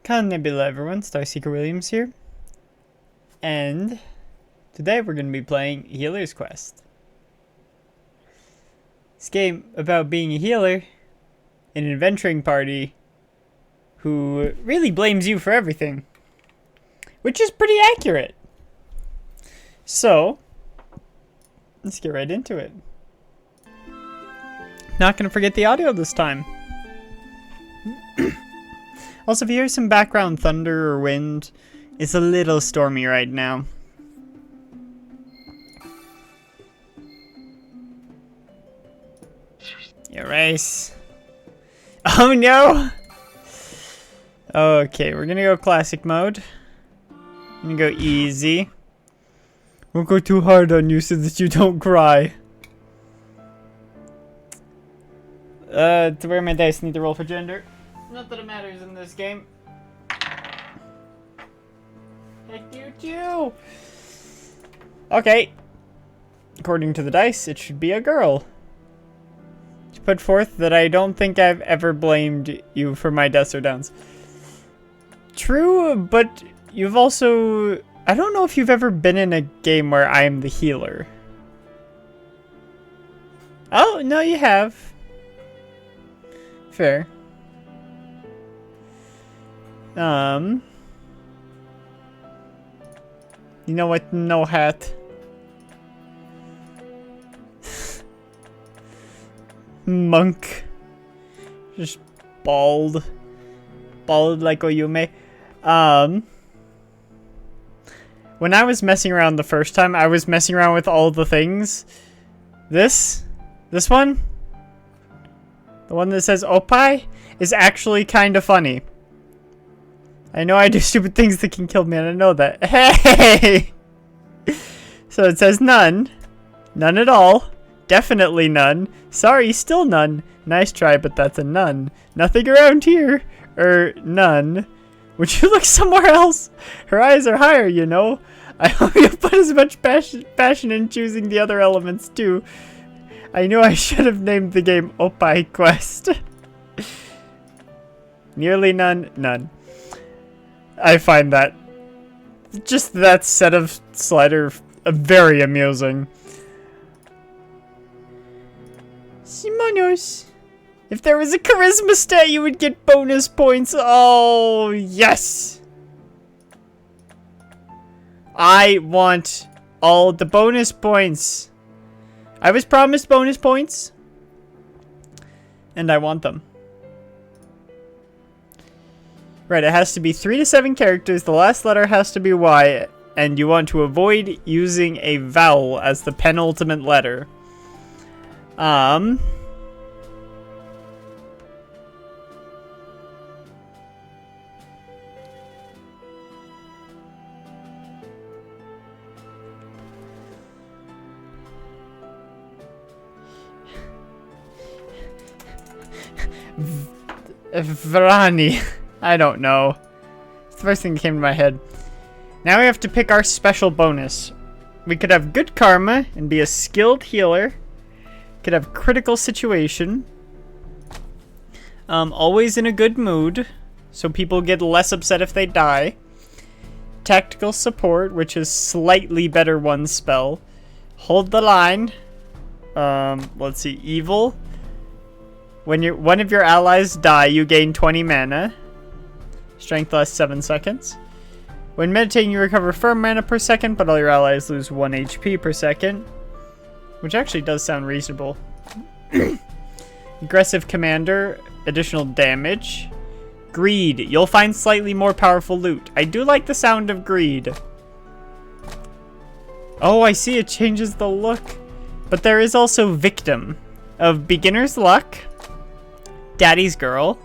Nebula everyone, Starseeker Williams here. And today we're going to be playing Healer's Quest. This game about being a healer in an adventuring party who really blames you for everything. Which is pretty accurate. So, let's get right into it. Not going to forget the audio this time. Also, if you hear some background thunder or wind, it's a little stormy right now. Erase. Oh no! Okay, we're gonna go classic mode. I'm gonna go easy. Won't go too hard on you so that you don't cry. To where my dice need to roll for gender. Not that it matters in this game. Heck you too! Okay. According to the dice, it should be a girl. To put forth that I don't think I've ever blamed you for my deaths or downs. True, but you've also... I don't know if you've ever been in a game where I'm the healer. Oh, no you have. Fair. You know what? No hat. Monk. Just bald. Bald like OiYume. When I was messing around the first time, I was messing around with all the things. This one? The one that says Opai is actually kind of funny. I know I do stupid things that can kill me, and I know that. Hey! So it says none. None at all. Definitely none. Sorry, still none. Nice try, but that's a none. Nothing around here. None. Would you look somewhere else? Her eyes are higher, you know. I hope you put as much passion in choosing the other elements, too. I knew I should have named the game Opai Quest. Nearly none. None. I find that just that set of slider very amusing. Simonos. If there was a charisma stat, you would get bonus points. Oh, yes. I want all the bonus points. I was promised bonus points, and I want them. Right, it has to be 3 to 7 characters. The last letter has to be Y, and you want to avoid using a vowel as the penultimate letter. Vrani. I don't know. It's the first thing that came to my head. Now we have to pick our special bonus. We could have good karma and be a skilled healer. Could have critical situation. Always in a good mood, so people get less upset if they die. Tactical support, which is slightly better one spell. Hold the line. Let's see. Evil. When one of your allies die, you gain 20 mana. Strength lasts 7 seconds. When meditating, you recover firm mana per second, but all your allies lose 1 HP per second. Which actually does sound reasonable. Aggressive commander, additional damage. Greed, you'll find slightly more powerful loot. I do like the sound of greed. Oh, I see, it changes the look. But there is also victim. Of beginner's luck. Daddy's girl.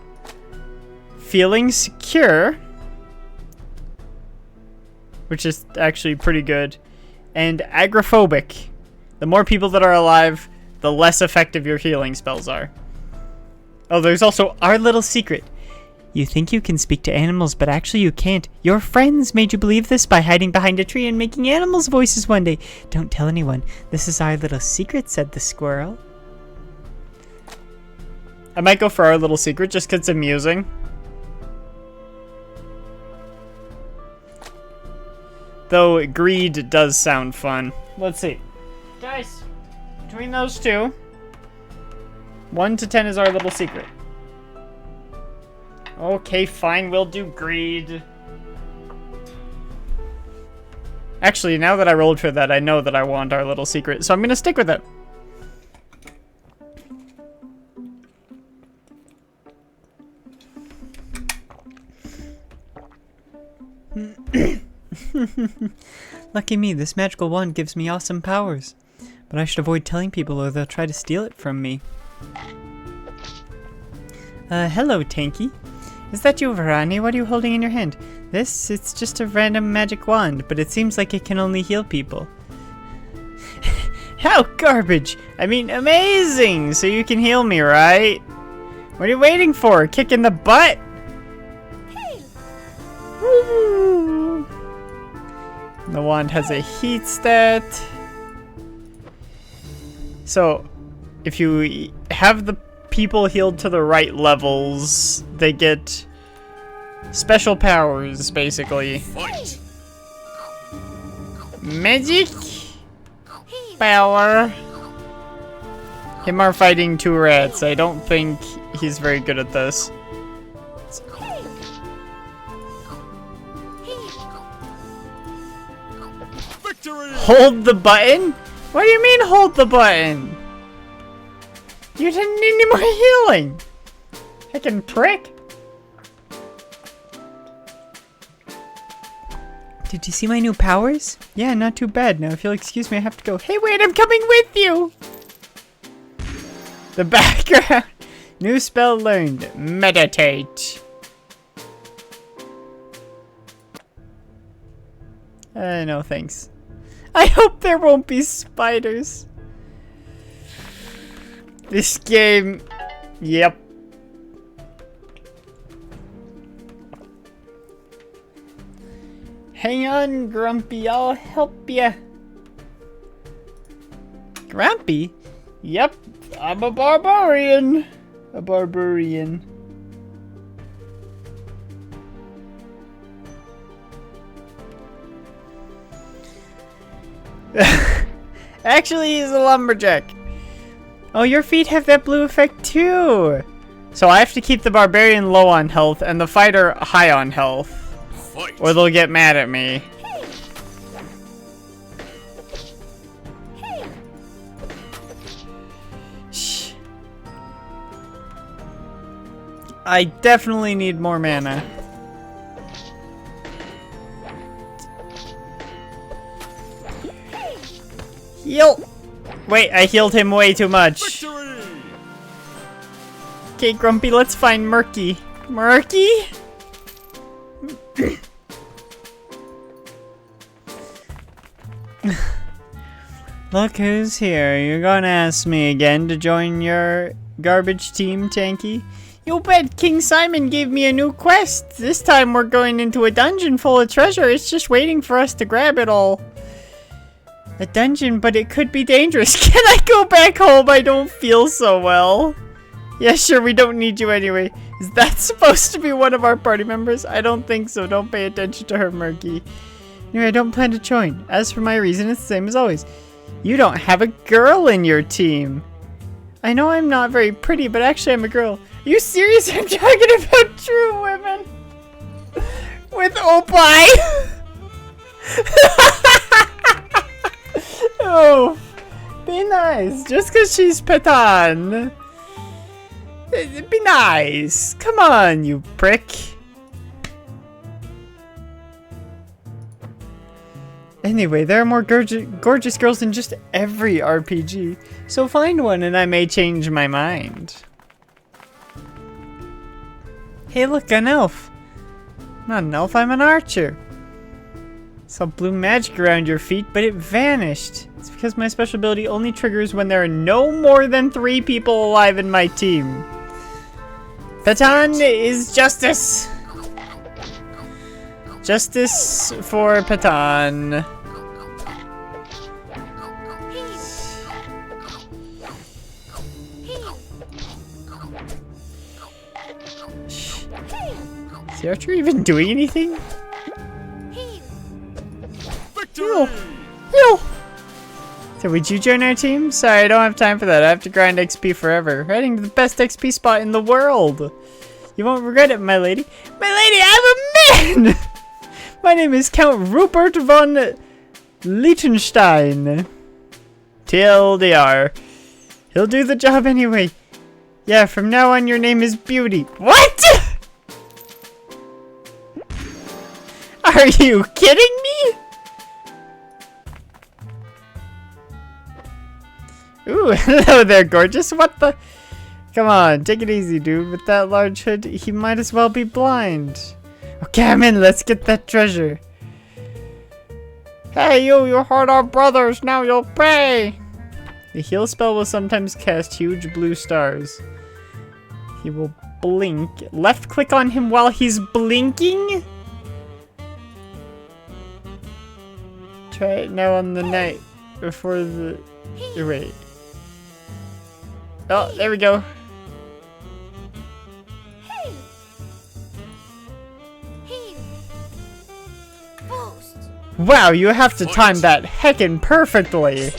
Feeling secure. Which is actually pretty good. And agoraphobic. The more people that are alive, the less effective your healing spells are. Oh, there's also our little secret. You think you can speak to animals, but actually you can't. Your friends made you believe this by hiding behind a tree and making animals' voices one day. Don't tell anyone. This is our little secret, said the squirrel. I might go for our little secret just because it's amusing. Though greed does sound fun. Let's see. Guys, between those two, 1 to 10 is our little secret. Okay, fine, we'll do greed. Actually, now that I rolled for that, I know that I want our little secret, so I'm gonna stick with it. Lucky me, this magical wand gives me awesome powers. But I should avoid telling people or they'll try to steal it from me. Hello, Tanky. Is that you, Varani? What are you holding in your hand? It's just a random magic wand, but it seems like it can only heal people. How garbage! I mean, amazing! So you can heal me, right? What are you waiting for? Kick in the butt? Woo! The wand has a heat stat. So, if you have the people healed to the right levels, they get special powers, basically. Fight. Magic power. Him are fighting 2 rats. I don't think he's very good at this. Victory. Hold the button? What do you mean hold the button? You didn't need any more healing. Heckin' prick. Did you see my new powers? Yeah, not too bad. Now, if you'll excuse me, I have to go. Hey, wait, I'm coming with you! The background. New spell learned. Meditate. No thanks. I hope there won't be spiders. This game... Yep. Hang on, Grumpy. I'll help ya. Grumpy? Yep. I'm a barbarian. A barbarian. Actually, he's a lumberjack. Oh, your feet have that blue effect too. So I have to keep the barbarian low on health and the fighter high on health. Fight. Or they'll get mad at me. Shh. I definitely need more mana. Heal! Wait, I healed him way too much. Victory. Okay, Grumpy, let's find Murky. Murky? Look who's here. You're gonna ask me again to join your garbage team, Tanky? You bet King Simon gave me a new quest. This time we're going into a dungeon full of treasure. It's just waiting for us to grab it all. A dungeon, but it could be dangerous. Can I go back home? I don't feel so well. Yeah, sure, we don't need you anyway. Is that supposed to be one of our party members? I don't think so. Don't pay attention to her, Murky. Anyway, I don't plan to join. As for my reason, it's the same as always. You don't have a girl in your team. I know I'm not very pretty, but actually I'm a girl. Are you serious? I'm talking about true women. With Opie. Oh, be nice. Just because she's Petan. Be nice. Come on, you prick. Anyway, there are more gorgeous girls in just every RPG. So find one and I may change my mind. Hey, look, an elf. I'm not an elf, I'm an archer. Saw blue magic around your feet, but it vanished. It's because my special ability only triggers when there are no more than 3 people alive in my team. Petan is justice. Justice for Petan. Is the archer even doing anything? Victory! Yo. So would you join our team? Sorry, I don't have time for that. I have to grind XP forever. Heading to the best XP spot in the world. You won't regret it, my lady. My lady, I'm a man! My name is Count Rupert von Liechtenstein. TLDR. He'll do the job anyway. Yeah, from now on your name is Beauty. What?! Are you kidding me? Ooh, hello there, gorgeous. What the? Come on, take it easy, dude. With that large hood, he might as well be blind. Okay, I'm in. Let's get that treasure. Hey, you heard our brothers. Now you'll pay. The heal spell will sometimes cast huge blue stars. He will blink. Left click on him while he's blinking? Try it now on the night before the... Wait. Oh, there we go. Wow, you have to time that heckin' perfectly.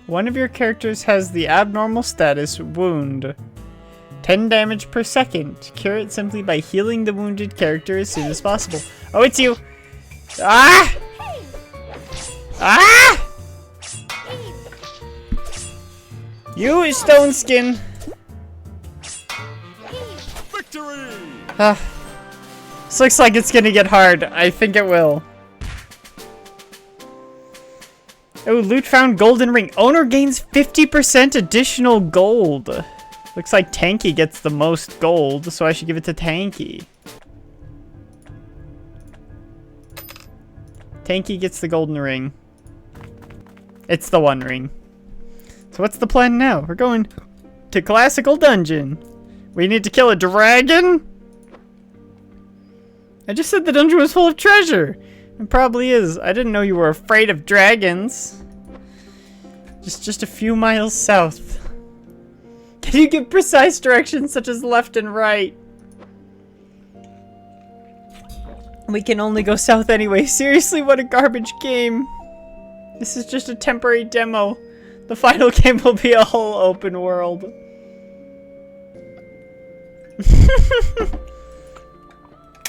One of your characters has the abnormal status wound. 10 damage per second. Cure it simply by healing the wounded character as soon as possible. Oh, it's you! Ah! Ah! You stone skin! Victory! This looks like it's gonna get hard. I think it will. Oh, loot found, golden ring. Owner gains 50% additional gold. Looks like Tanky gets the most gold, so I should give it to Tanky. Tanky gets the golden ring. It's the one ring. So what's the plan now? We're going to classical dungeon. We need to kill a dragon? I just said the dungeon was full of treasure. It probably is. I didn't know you were afraid of dragons. Just a few miles south. Can you give precise directions such as left and right? We can only go south anyway. Seriously, what a garbage game. This is just a temporary demo. The final game will be a whole open world.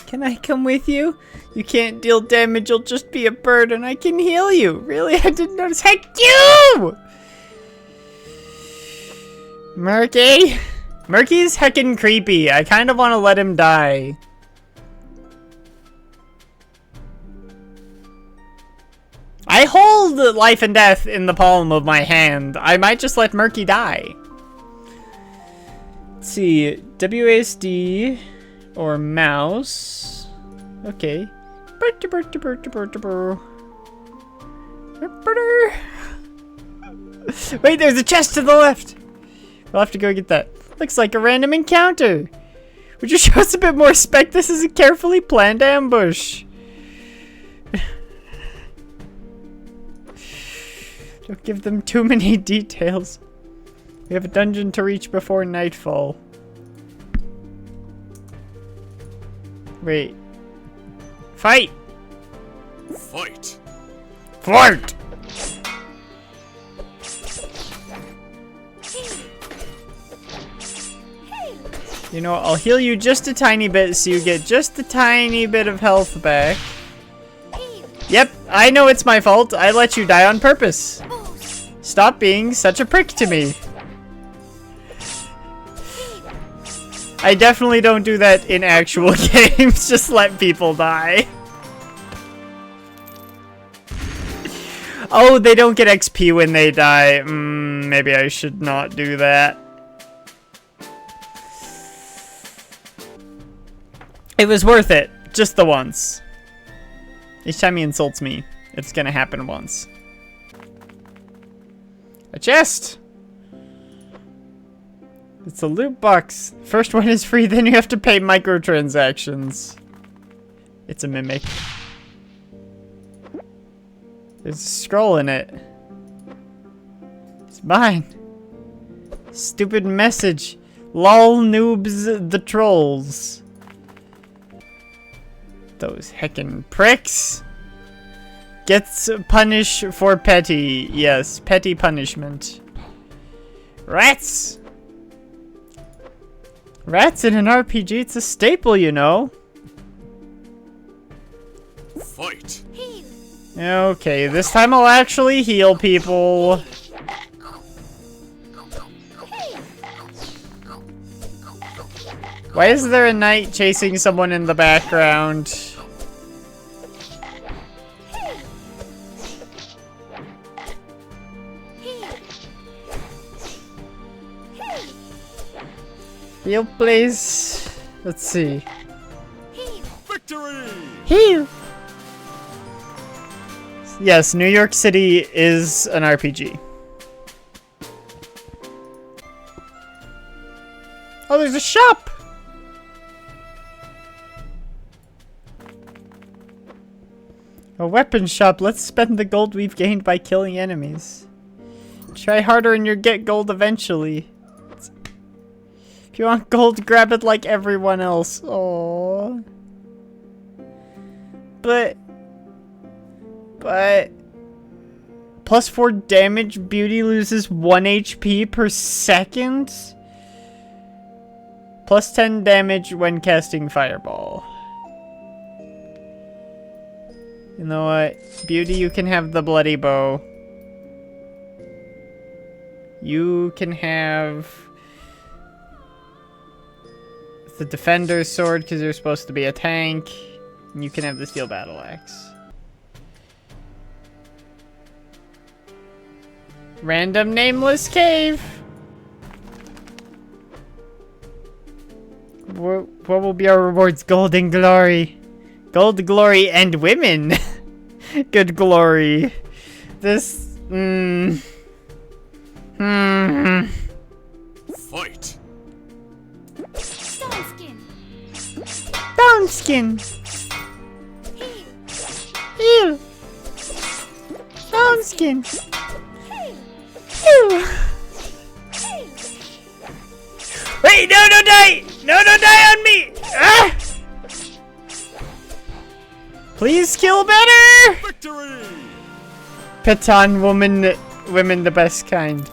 Can I come with you? You can't deal damage, you'll just be a burden. I can heal you. Really? I didn't notice. Heck you! Murky? Murky's heckin' creepy. I kind of want to let him die. I hold life and death in the palm of my hand. I might just let Murky die. Let's see. WASD or mouse. Okay. Wait, there's a chest to the left. We'll have to go get that. Looks like a random encounter. Would you show us a bit more respect? This is a carefully planned ambush. Don't give them too many details. We have a dungeon to reach before nightfall. Wait. Fight! Fight! Flirt! You know, I'll heal you just a tiny bit so you get just a tiny bit of health back. Yep, I know it's my fault. I let you die on purpose. Stop being such a prick to me. I definitely don't do that in actual games. Just let people die. Oh, they don't get XP when they die. Maybe I should not do that. It was worth it. Just the once. Each time he insults me, it's gonna happen once. A chest! It's a loot box. First one is free, then you have to pay microtransactions. It's a mimic. There's a scroll in it. It's mine. Stupid message. Lol noobs the trolls. Those heckin' pricks. Gets punished for petty. Yes, petty punishment. Rats! Rats in an RPG, it's a staple, you know. Fight. Okay, this time I'll actually heal people. Why is there a knight chasing someone in the background? Heal, please. Let's see. Victory! Heal! Yes, New York City is an RPG. Oh, there's a shop! A weapon shop. Let's spend the gold we've gained by killing enemies. Try harder and you'll get gold eventually. If you want gold, grab it like everyone else. Aww. But... Plus 4 damage, Beauty loses 1 HP per second? Plus 10 damage when casting Fireball. You know what? Beauty, you can have the Bloody Bow. You can have the Defender's Sword because you're supposed to be a tank. And you can have the Steel Battle Axe. Random nameless cave. What will be our rewards? Gold and glory. Gold, glory, and women. Good glory. This... Fight. Stone skin. Stone skin. Heal. Stone skin. Heal. Wait, no, don't die! No, don't die on me! Ah! Please kill better! Victory! Petan women the best kind.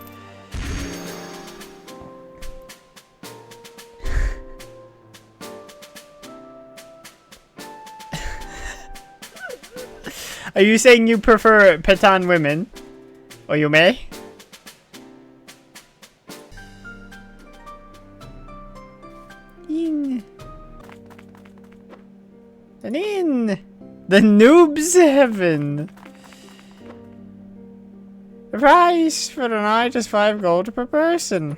Are you saying you prefer Petan women? Or you may? In. And in. The noob's heaven. The price for the night is 5 gold per person.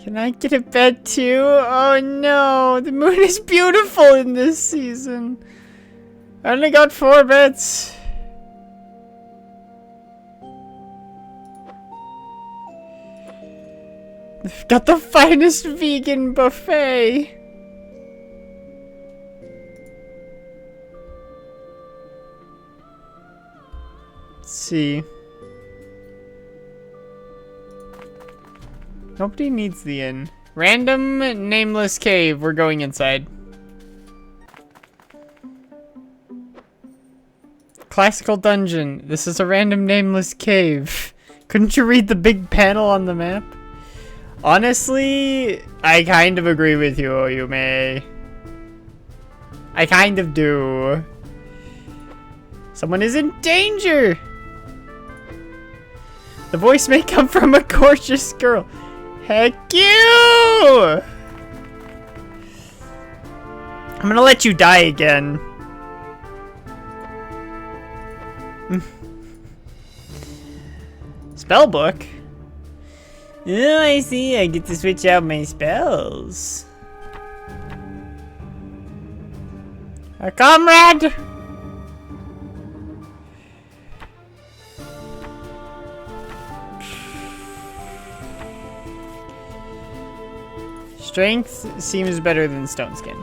Can I get a bed too? Oh no, the moon is beautiful in this season. I only got 4 beds. They've got the finest vegan buffet. Let's see. Nobody needs the inn. Random nameless cave. We're going inside. Classical dungeon. This is a random nameless cave. Couldn't you read the big panel on the map? Honestly, I kind of agree with you, OiYume. I kind of do. Someone is in danger! The voice may come from a gorgeous girl. Heck you! I'm gonna let you die again. Spellbook? Oh, I see. I get to switch out my spells. A comrade! Strength seems better than Stone Skin.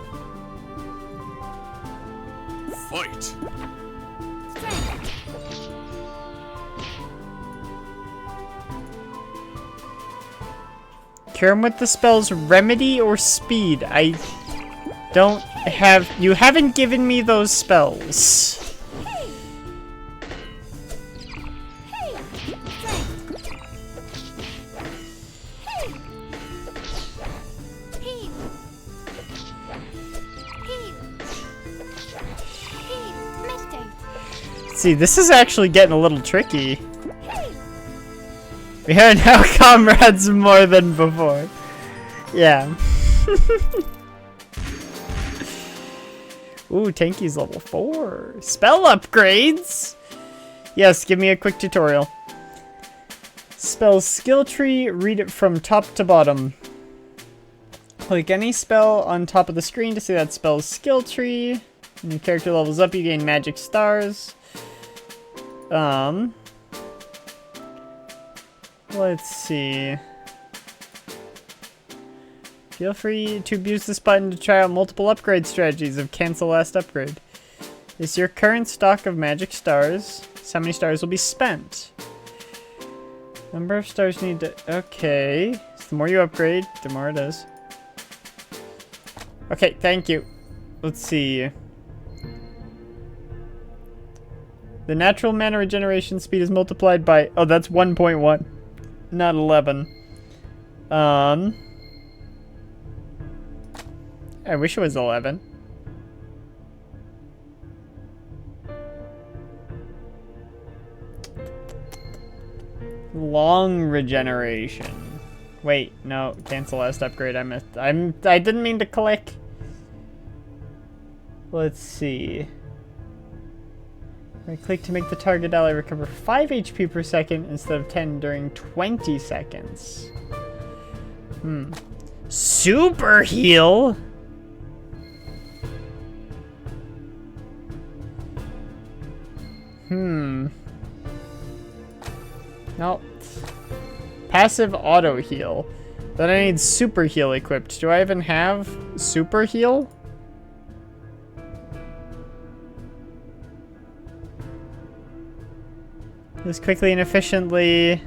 Fight. Cure him with the spells Remedy or Speed. I don't have... You haven't given me those spells. See, this is actually getting a little tricky. We are now comrades more than before. Yeah. Ooh, Tanky's level 4. Spell upgrades! Yes, give me a quick tutorial. Spell skill tree, read it from top to bottom. Click any spell on top of the screen to see that spell's skill tree. When your character levels up, you gain magic stars. Let's see. Feel free to abuse this button to try out multiple upgrade strategies of cancel last upgrade. This is your current stock of magic stars. So how many stars will be spent? Number of stars need to... Okay. So the more you upgrade, the more it is. Okay, thank you. Let's see. The natural mana regeneration speed is multiplied by... Oh, that's 1.1. Not 11. I wish it was 11. Long regeneration. Wait, no, cancel last upgrade. I missed. I didn't mean to click. Let's see. Right click to make the target ally recover 5 HP per second instead of 10 during 20 seconds. Super heal? Nope. Passive auto heal. Then I need super heal equipped. Do I even have super heal? This quickly and efficiently.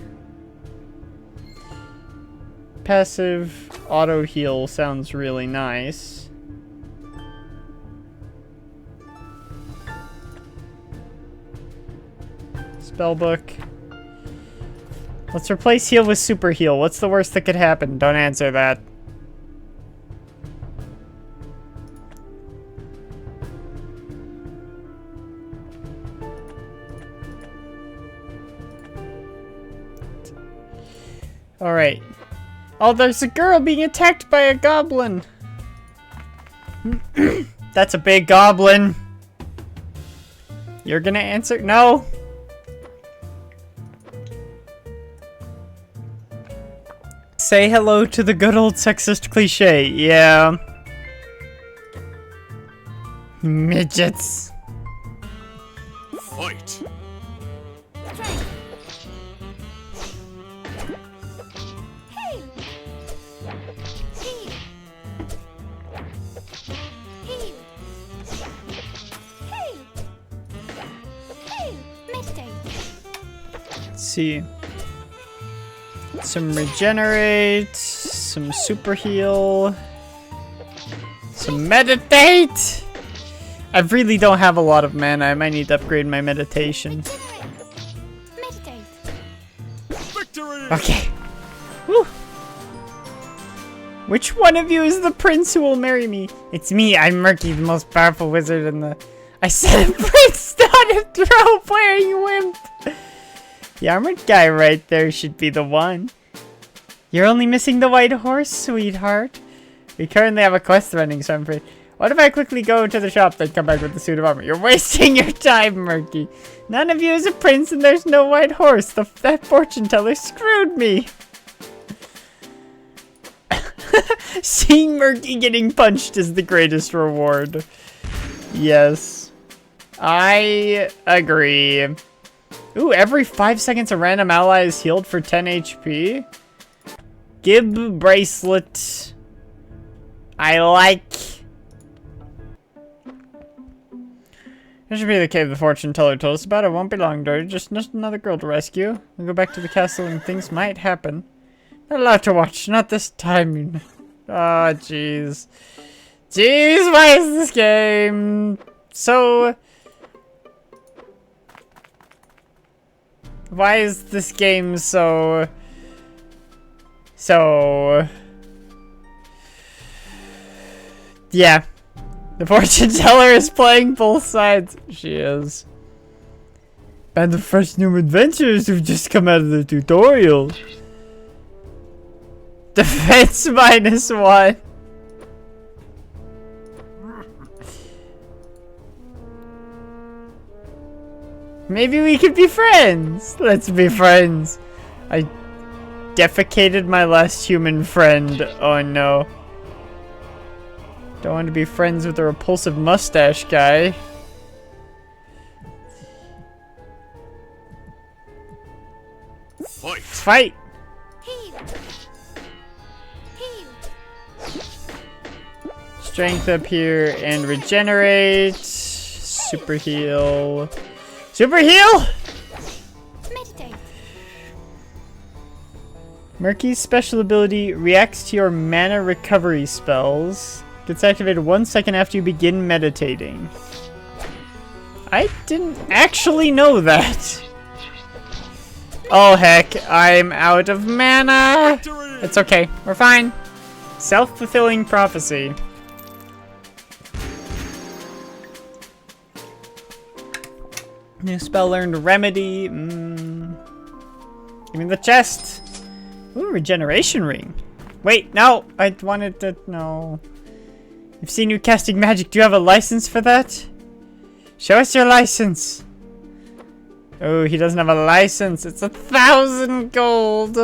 Passive auto heal sounds really nice. Spellbook. Let's replace heal with super heal. What's the worst that could happen? Don't answer that. Alright. Oh, there's a girl being attacked by a goblin. That's a big goblin. You're gonna answer? No. Say hello to the good old sexist cliche. Yeah. Midgets. Fight. Let's see. Some regenerate, some super heal, some meditate. I really don't have a lot of mana. I might need to upgrade my meditation. Meditate. Victory. Okay. Woo. Which one of you is the prince who will marry me? It's me. I'm Murky, the most powerful wizard in the... I said a prince, not a throne player, you wimp. The armored guy right there should be the one. You're only missing the white horse, sweetheart. We currently have a quest running, so I'm afraid. What if I quickly go to the shop, then come back with the suit of armor? You're wasting your time, Murky. None of you is a prince, and there's no white horse. That fortune teller screwed me. Seeing Murky getting punched is the greatest reward. Yes. I agree. Ooh, every 5 seconds a random ally is healed for 10 HP. Gib bracelet. I like. This should be the cave the fortune teller told us about. It won't be long, though. Just another girl to rescue. We'll go back to the castle and things might happen. A lot to watch. Not this time. Oh, jeez. Jeez, why is this game so... Why is this game so... Yeah. The fortune teller is playing both sides. She is. And the fresh new adventures who've just come out of the tutorial. Defense -1. Maybe we could be friends. Let's be friends. I defecated my last human friend. Oh no. Don't want to be friends with a repulsive mustache guy. Fight! Heal. Heal. Strength up here and regenerate. Super heal. Super heal! Meditate. Murky's special ability reacts to your mana recovery spells. Gets activated 1 second after you begin meditating. I didn't actually know that. Oh heck, I'm out of mana. It's okay, we're fine. Self-fulfilling prophecy. New spell learned, remedy. Give me the chest. Ooh, regeneration ring. Wait, no, I wanted to, no. I've seen you casting magic. Do you have a license for that? Show us your license. Oh, he doesn't have a license. It's 1,000 gold.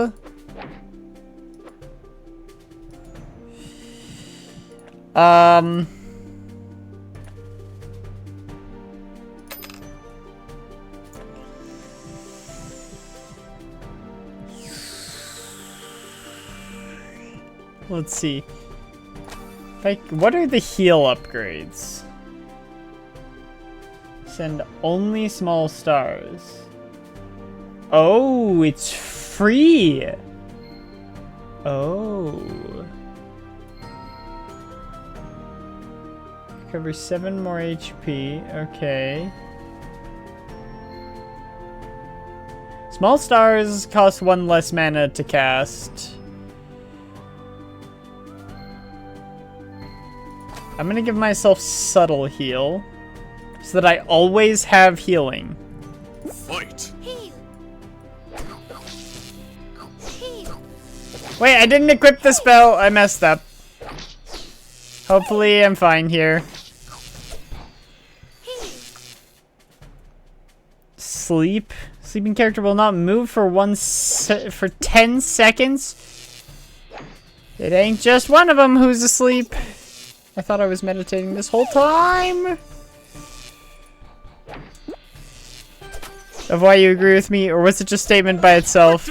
Let's see. Like, what are the heal upgrades? Send only small stars. Oh, it's free. Oh. Recover 7 more HP. Okay. Small stars cost 1 less mana to cast. I'm gonna give myself subtle heal so that I always have healing. Fight. Heal. Heal. Wait, I didn't equip the spell. I messed up. Hopefully I'm fine here. Heal. Sleep. Sleeping character will not move for 10 seconds. It ain't just one of them who's asleep. I thought I was meditating this whole time. Of why you agree with me, or was it just statement by itself?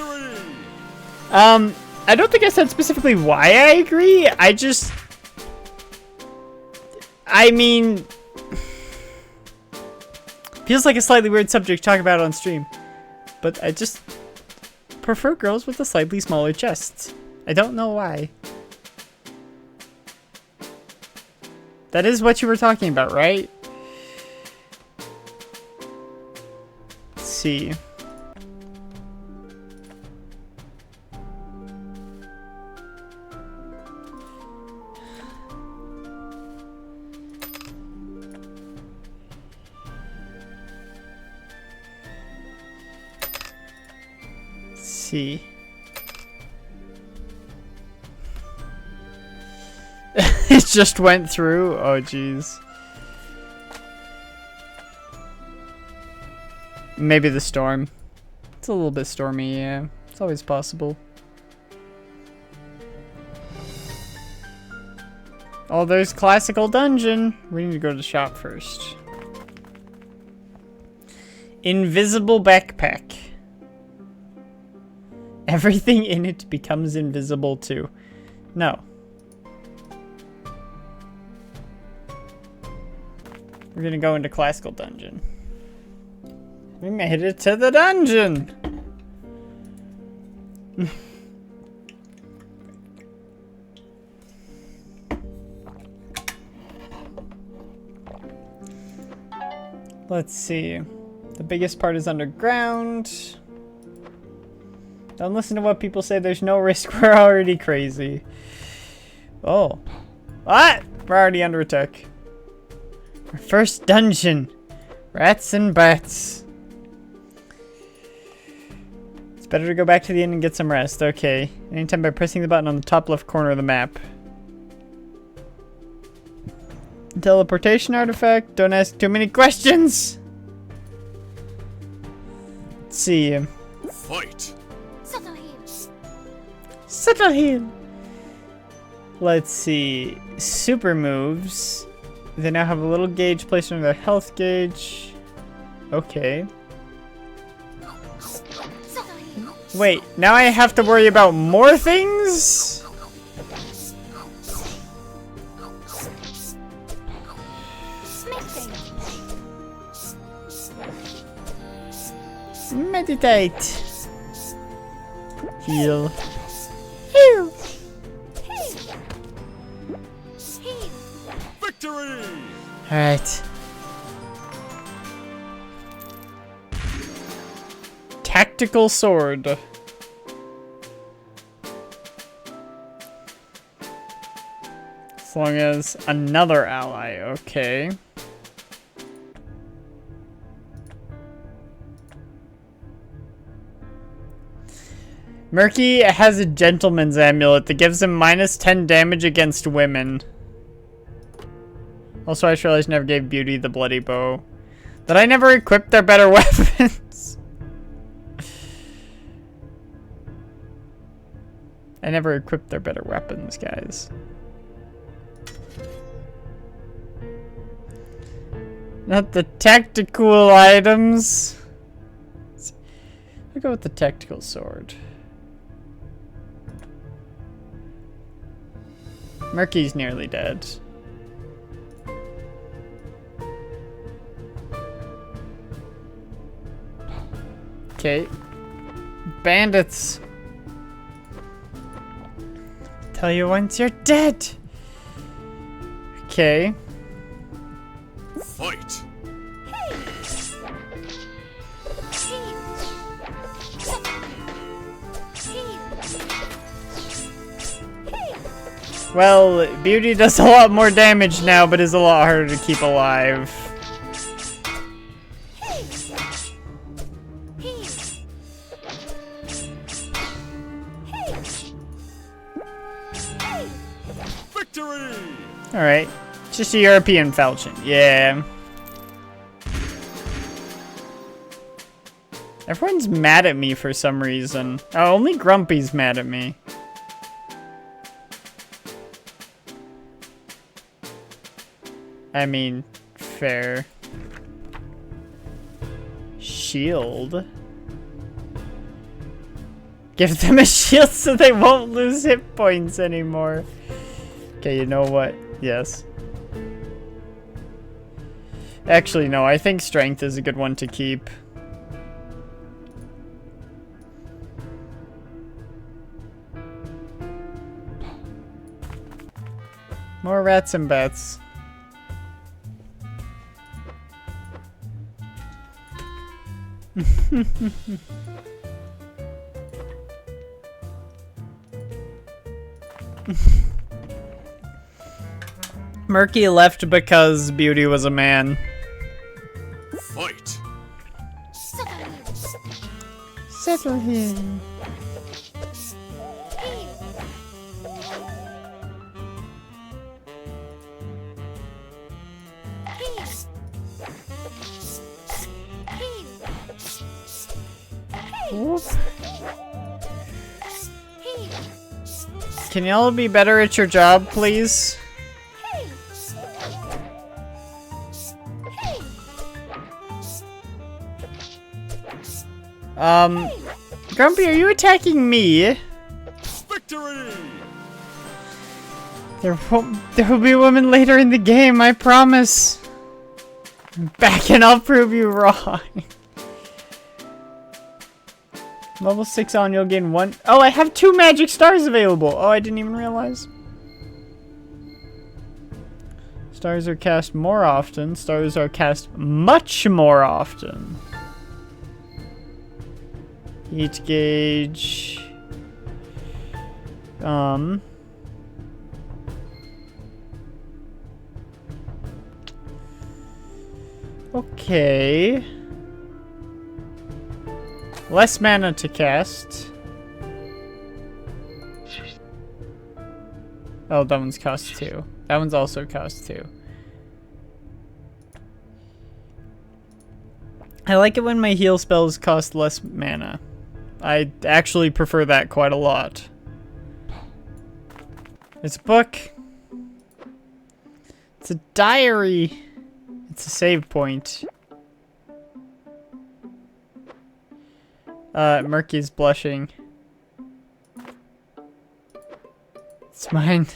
I don't think I said specifically why I agree. I mean, feels like a slightly weird subject to talk about on stream, but I just prefer girls with a slightly smaller chests. I don't know why. That is what you were talking about, right? Let's see. Let's see. It just went through. Oh, jeez. Maybe the storm. It's a little bit stormy, yeah. It's always possible. Oh, there's classical dungeon. We need to go to the shop first. Invisible backpack. Everything in it becomes invisible too. No. We're gonna go into classical dungeon. We made it to the dungeon! Let's see. The biggest part is underground. Don't listen to what people say. There's no risk. We're already crazy. Oh. What? We're already under attack. Our first dungeon. Rats and bats. It's better to go back to the inn and get some rest. Okay. Anytime by pressing the button on the top left corner of the map. Teleportation artifact. Don't ask too many questions. Let's see. Fight. Subtle heel. Subtle heel. Let's see. Super moves. They now have a little gauge placed under their health gauge. Okay. Subtle heel. Wait, now I have to worry about more things? Meditate. Meditate. Heal. Heal. Heal. Heal. Victory. Alright. Tactical sword. As long as another ally, okay. Murky has a gentleman's amulet that gives him minus 10 damage against women. Also, I just realized I never gave Beauty the bloody bow. That I never equipped their better weapons. I never equipped their better weapons, guys. Not the tactical items. I'll go with the tactical sword. Murky's nearly dead. Okay. Bandits. Tell you once you're dead. Okay. Fight. Well, Beauty does a lot more damage now, but is a lot harder to keep alive. Victory. Alright. Just a European falchion. Yeah. Everyone's mad at me for some reason. Oh, only Grumpy's mad at me. I mean, fair. Shield. Give them a shield so they won't lose hit points anymore. Okay, you know what? Yes. Actually, no, I think strength is a good one to keep. More rats and bats. Murky left because Beauty was a man. Fight. Settle here. Whoop. Can y'all be better at your job, please? Grumpy, are you attacking me? Victory. There will be women later in the game, I promise. I'm back and I'll prove you wrong. Level 6 on, you'll gain 1. Oh, I have 2 magic stars available. Oh, I didn't even realize. Stars are cast more often. Stars are cast much more often. Heat gauge. Okay. Less mana to cast. Oh, that one's cost 2. That one's also cost 2. I like it when my heal spells cost less mana. I actually prefer that quite a lot. It's a book. It's a diary. It's a save point. Murky's blushing. It's mine.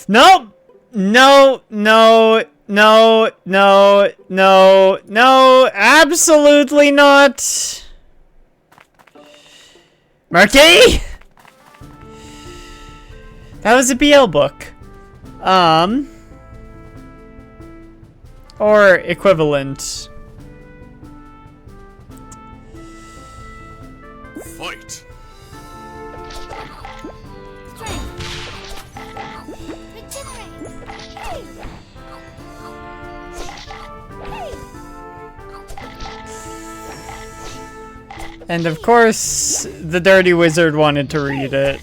Nope! No, no, no, no, no, no, absolutely not! Murky! That was a BL book. Or equivalent. Fight. And of course, the dirty wizard wanted to read it.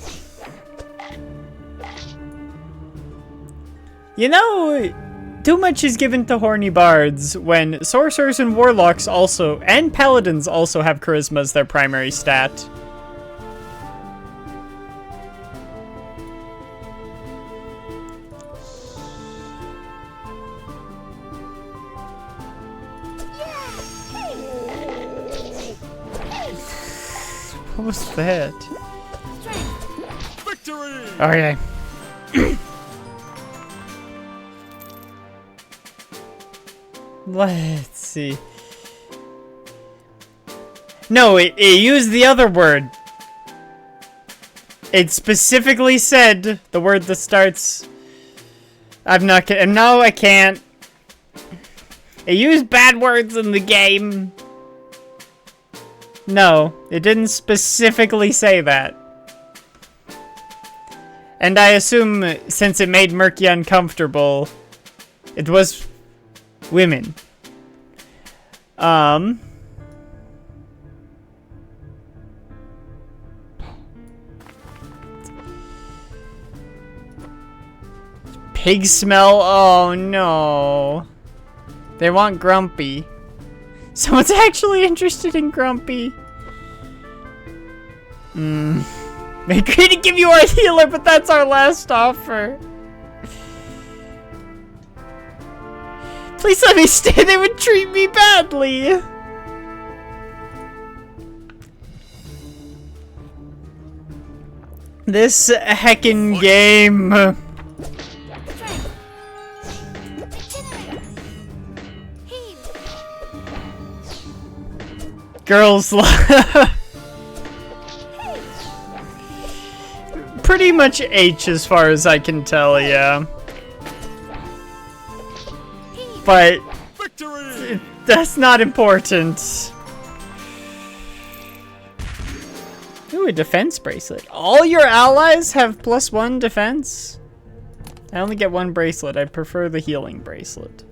You know, too much is given to horny bards when sorcerers and warlocks also, and paladins also have charisma as their primary stat. What was that? Victory! Okay. Let's see. No, it used the other word. It specifically said the word that starts... I'm not kidding. No, I can't. It used bad words in the game. No, it didn't specifically say that. And I assume since it made Murky uncomfortable, it was women. Pig smell? Oh no. They want Grumpy. Someone's actually interested in Grumpy. They agreed to give you our healer, but that's our last offer. Please let me stay. They would treat me badly. This heckin' game. Girls pretty much H as far as I can tell, yeah. But Victory! that's not important. Ooh, a defense bracelet. All your allies have +1 defense? I only get 1 bracelet. I prefer the healing bracelet.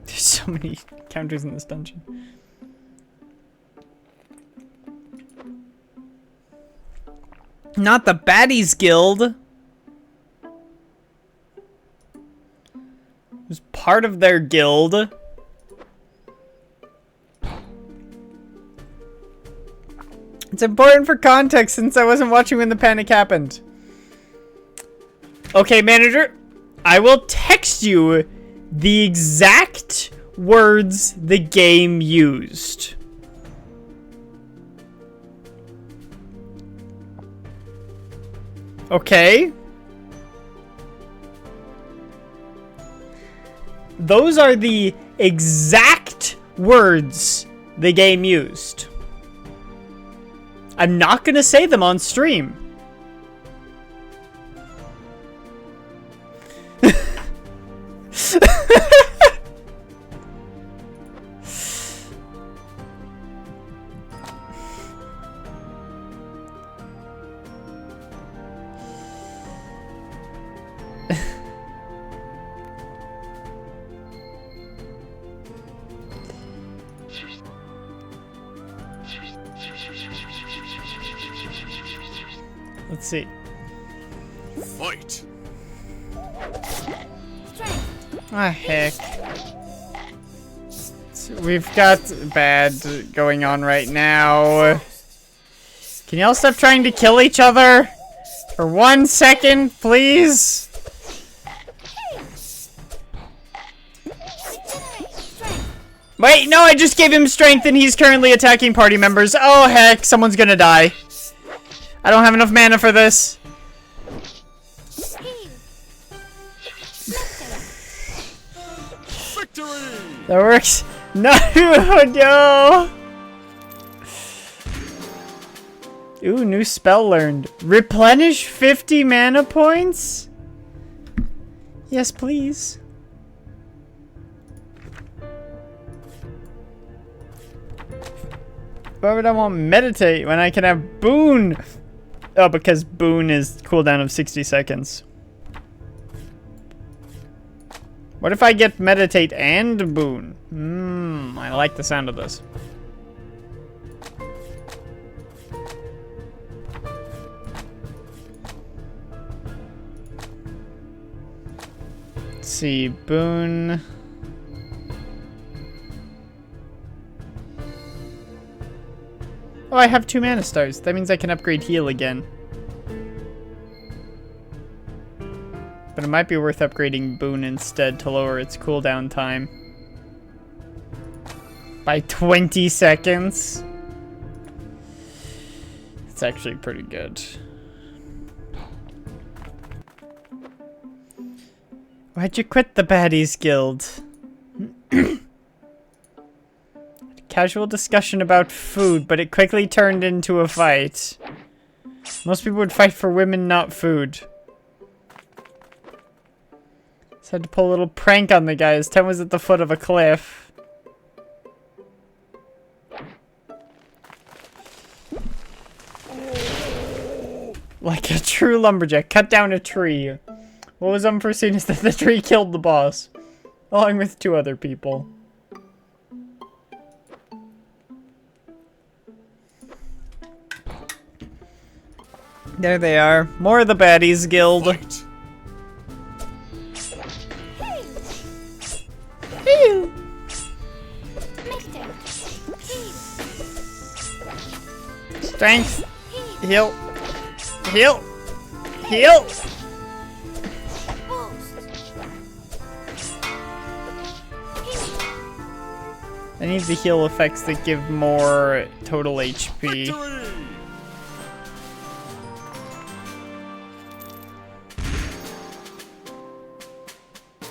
There's so many counters in this dungeon. Not the Baddies Guild. It was part of their guild. It's important for context since I wasn't watching when the panic happened. Okay, manager. I will text you the exact words the game used. Okay. Those are the exact words the game used. I'm not gonna say them on stream. Let's see. Fight. Ah, heck. We've got bad going on right now. Can y'all stop trying to kill each other? For 1 second, please? Wait, no, I just gave him strength and he's currently attacking party members. Oh, heck, someone's gonna die. I don't have enough mana for this. Victory. That works. No, no. Ooh, new spell learned. Replenish 50 mana points? Yes, please. Why would I want meditate when I can have boon? Oh, because boon is cooldown of 60 seconds. What if I get meditate and boon? I like the sound of this. Let's see, boon. Oh, I have 2 mana stars. That means I can upgrade heal again. But it might be worth upgrading boon instead to lower its cooldown time by 20 seconds. It's actually pretty good. Why'd you quit the Baddies Guild? Casual discussion about food, but it quickly turned into a fight. Most people would fight for women, not food. Just had to pull a little prank on the guy. His tent was at the foot of a cliff. Like a true lumberjack. Cut down a tree. What was unforeseen is that the tree killed the boss. Along with 2 other people. There they are. More of the Baddies Guild. Fight. Strength. Heal. Heal. Heal. I need the heal effects that give more total HP. Victory.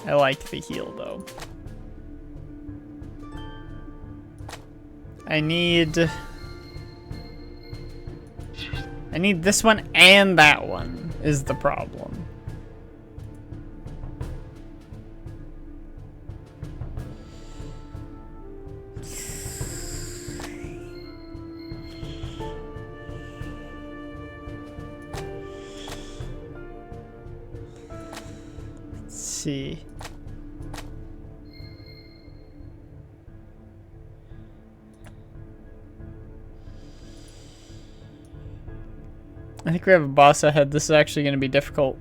I like the heal though. I need this one and that one is the problem. Let's see. I think we have a boss ahead. This is actually going to be difficult.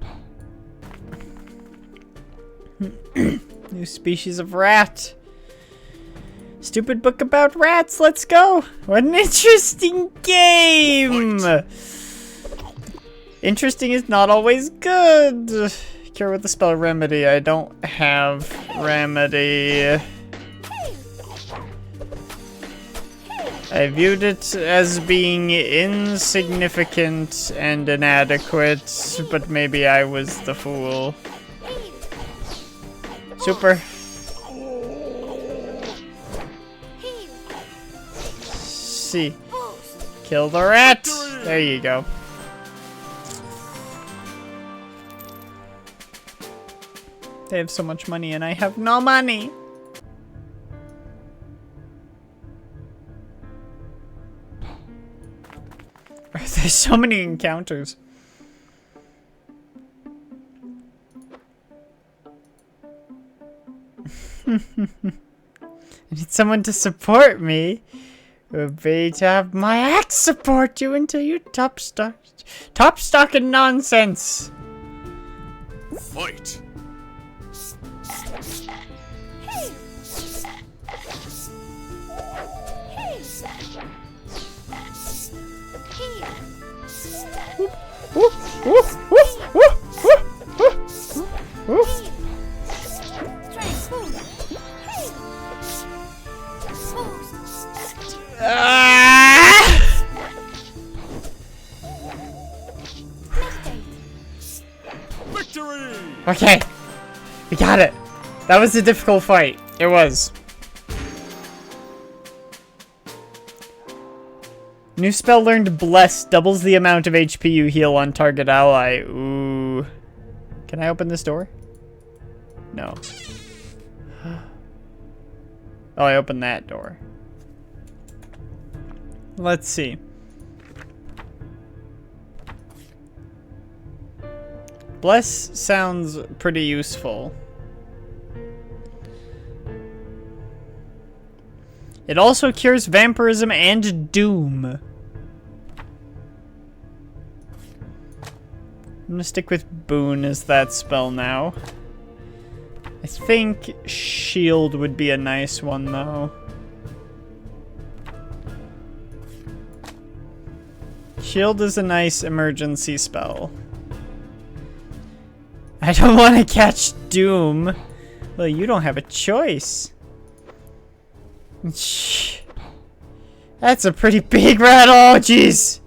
New species of rat. Stupid book about rats. Let's go. What an interesting game. Interesting is not always good. Cure with the spell remedy. I don't have remedy. I viewed it as being insignificant and inadequate, but maybe I was the fool. Super. See. Kill the rat! There you go. They have so much money and I have no money. There's so many encounters. I need someone to support me. It would be to have my axe support you until you top stock in nonsense. Fight! Victory! Okay, we got it. That was a difficult fight. It was. New spell learned Bless doubles the amount of HP you heal on target ally. Ooh. Can I open this door? No. Oh, I opened that door. Let's see. Bless sounds pretty useful. It also cures vampirism and doom. I'm gonna stick with Boon as that spell now. I think Shield would be a nice one though. Shield is a nice emergency spell. I don't want to catch Doom. Well, you don't have a choice. That's a pretty big rattle. Oh, jeez.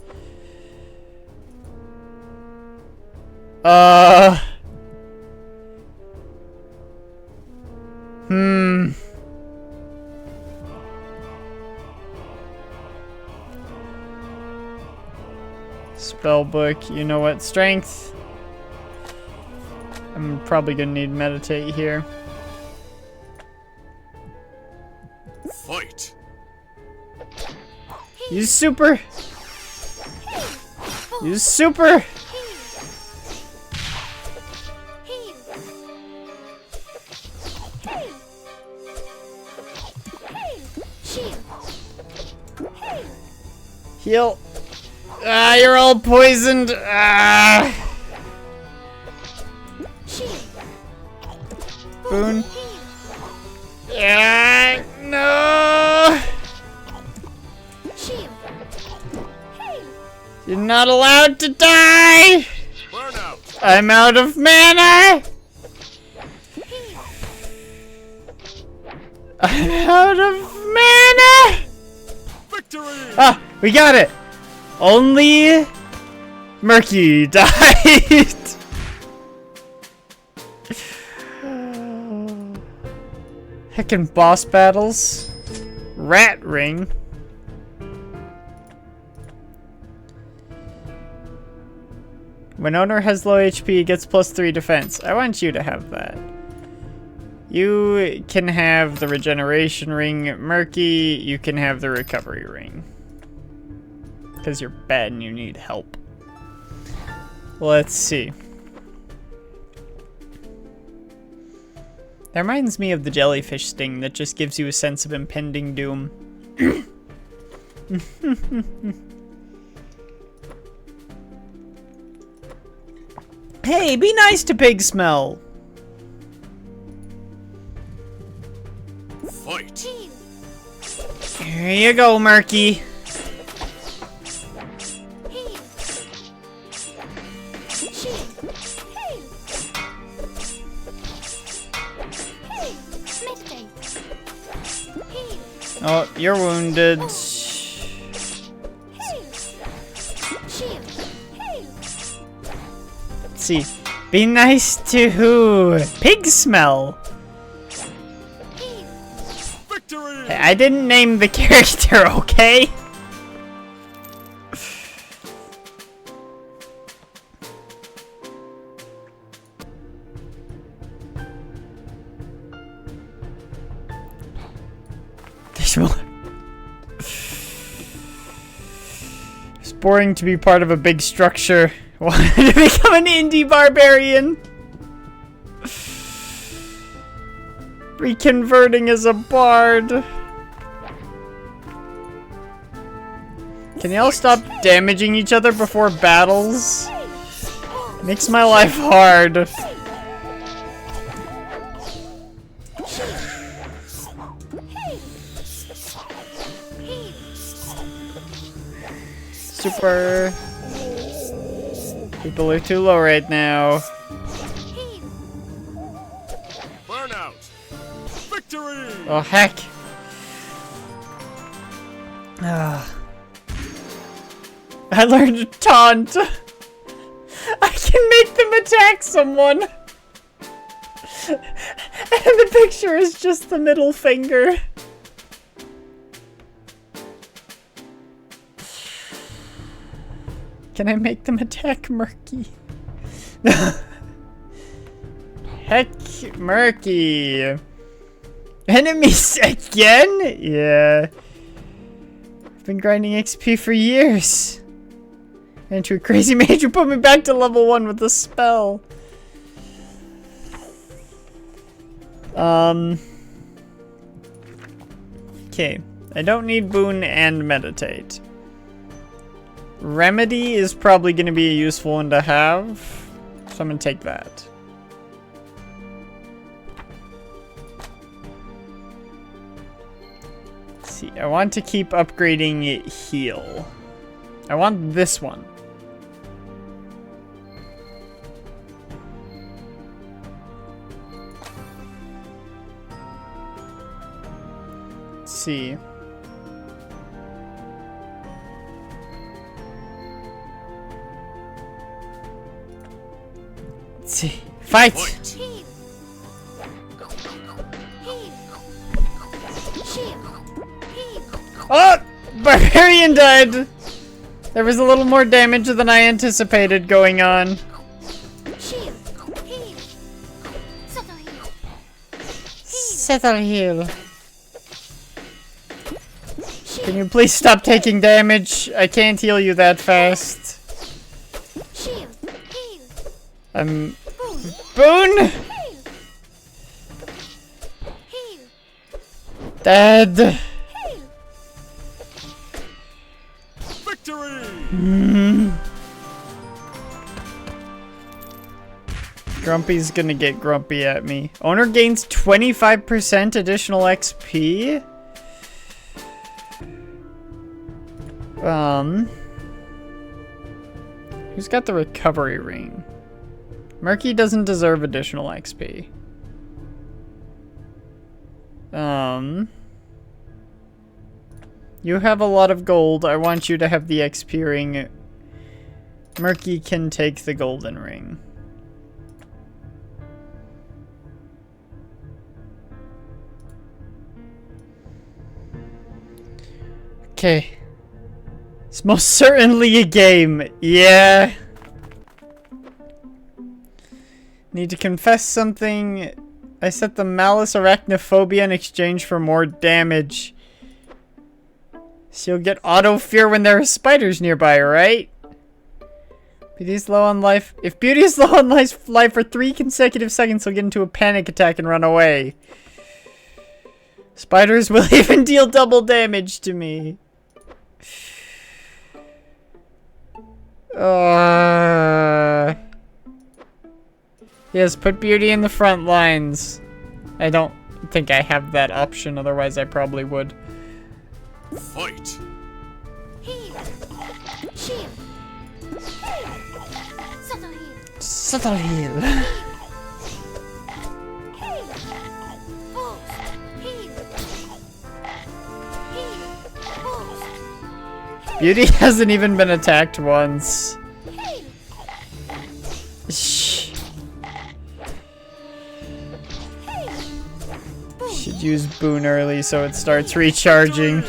Spellbook, you know what? Strength. I'm probably gonna need meditate here. Fight! Use super! Use super! Heal! Ah, you're all poisoned! Ah! Boon. Yeah, no! You're not allowed to die! Burnout! I'm out of mana! I'm out of mana! Victory! Ah, we got it! Only Murky died! Heckin' boss battles. Rat ring. When owner has low HP, gets +3 defense. I want you to have that. You can have the regeneration ring, Murky. You can have the recovery ring. Because you're bad and you need help. Let's see. That reminds me of the jellyfish sting that just gives you a sense of impending doom. Hey, be nice to Pig Smell. Fight! Here you go, Murky. Oh, you're wounded. Let's see. Be nice to who? Pig Smell. Victory! I didn't name the character, okay? similar. It's boring to be part of a big structure. Wanted to become an indie barbarian. Reconverting as a bard. Can y'all stop damaging each other before battles? Makes my life hard. Super. People are too low right now. Burnout. Victory. Oh, heck. Ah. I learned to taunt. I can make them attack someone. And the picture is just the middle finger. Can I make them attack Murky? Heck, Murky. Enemies again? Yeah. I've been grinding XP for years. And to a crazy mage who put me back to level 1 with a spell. Okay. I don't need boon and meditate. Remedy is probably going to be a useful one to have. So I'm going to take that. Let's see. I want to keep upgrading heal. I want this one. Let's see. Let's see. Fight! Fight. Oh! Barbarian died! There was a little more damage than I anticipated going on. Settle heal. Can you please stop taking damage? I can't heal you that fast. Boon! Dead. Victory. Grumpy's gonna get grumpy at me. Owner gains 25% additional XP. Who's got the recovery ring? Murky doesn't deserve additional XP. You have a lot of gold. I want you to have the XP ring. Murky can take the golden ring. Okay. It's most certainly a game. Yeah. Need to confess something. I set the malice arachnophobia in exchange for more damage. So you'll get auto fear when there are spiders nearby, right? Beauty's low on life. If Beauty is low on life for 3 consecutive seconds, he'll get into a panic attack and run away. Spiders will even deal double damage to me. Yes, put Beauty in the front lines. I don't think I have that option, otherwise I probably would. Fight. Subtle heal. Beauty hasn't even been attacked once. Shh. Should use boon early so it starts recharging.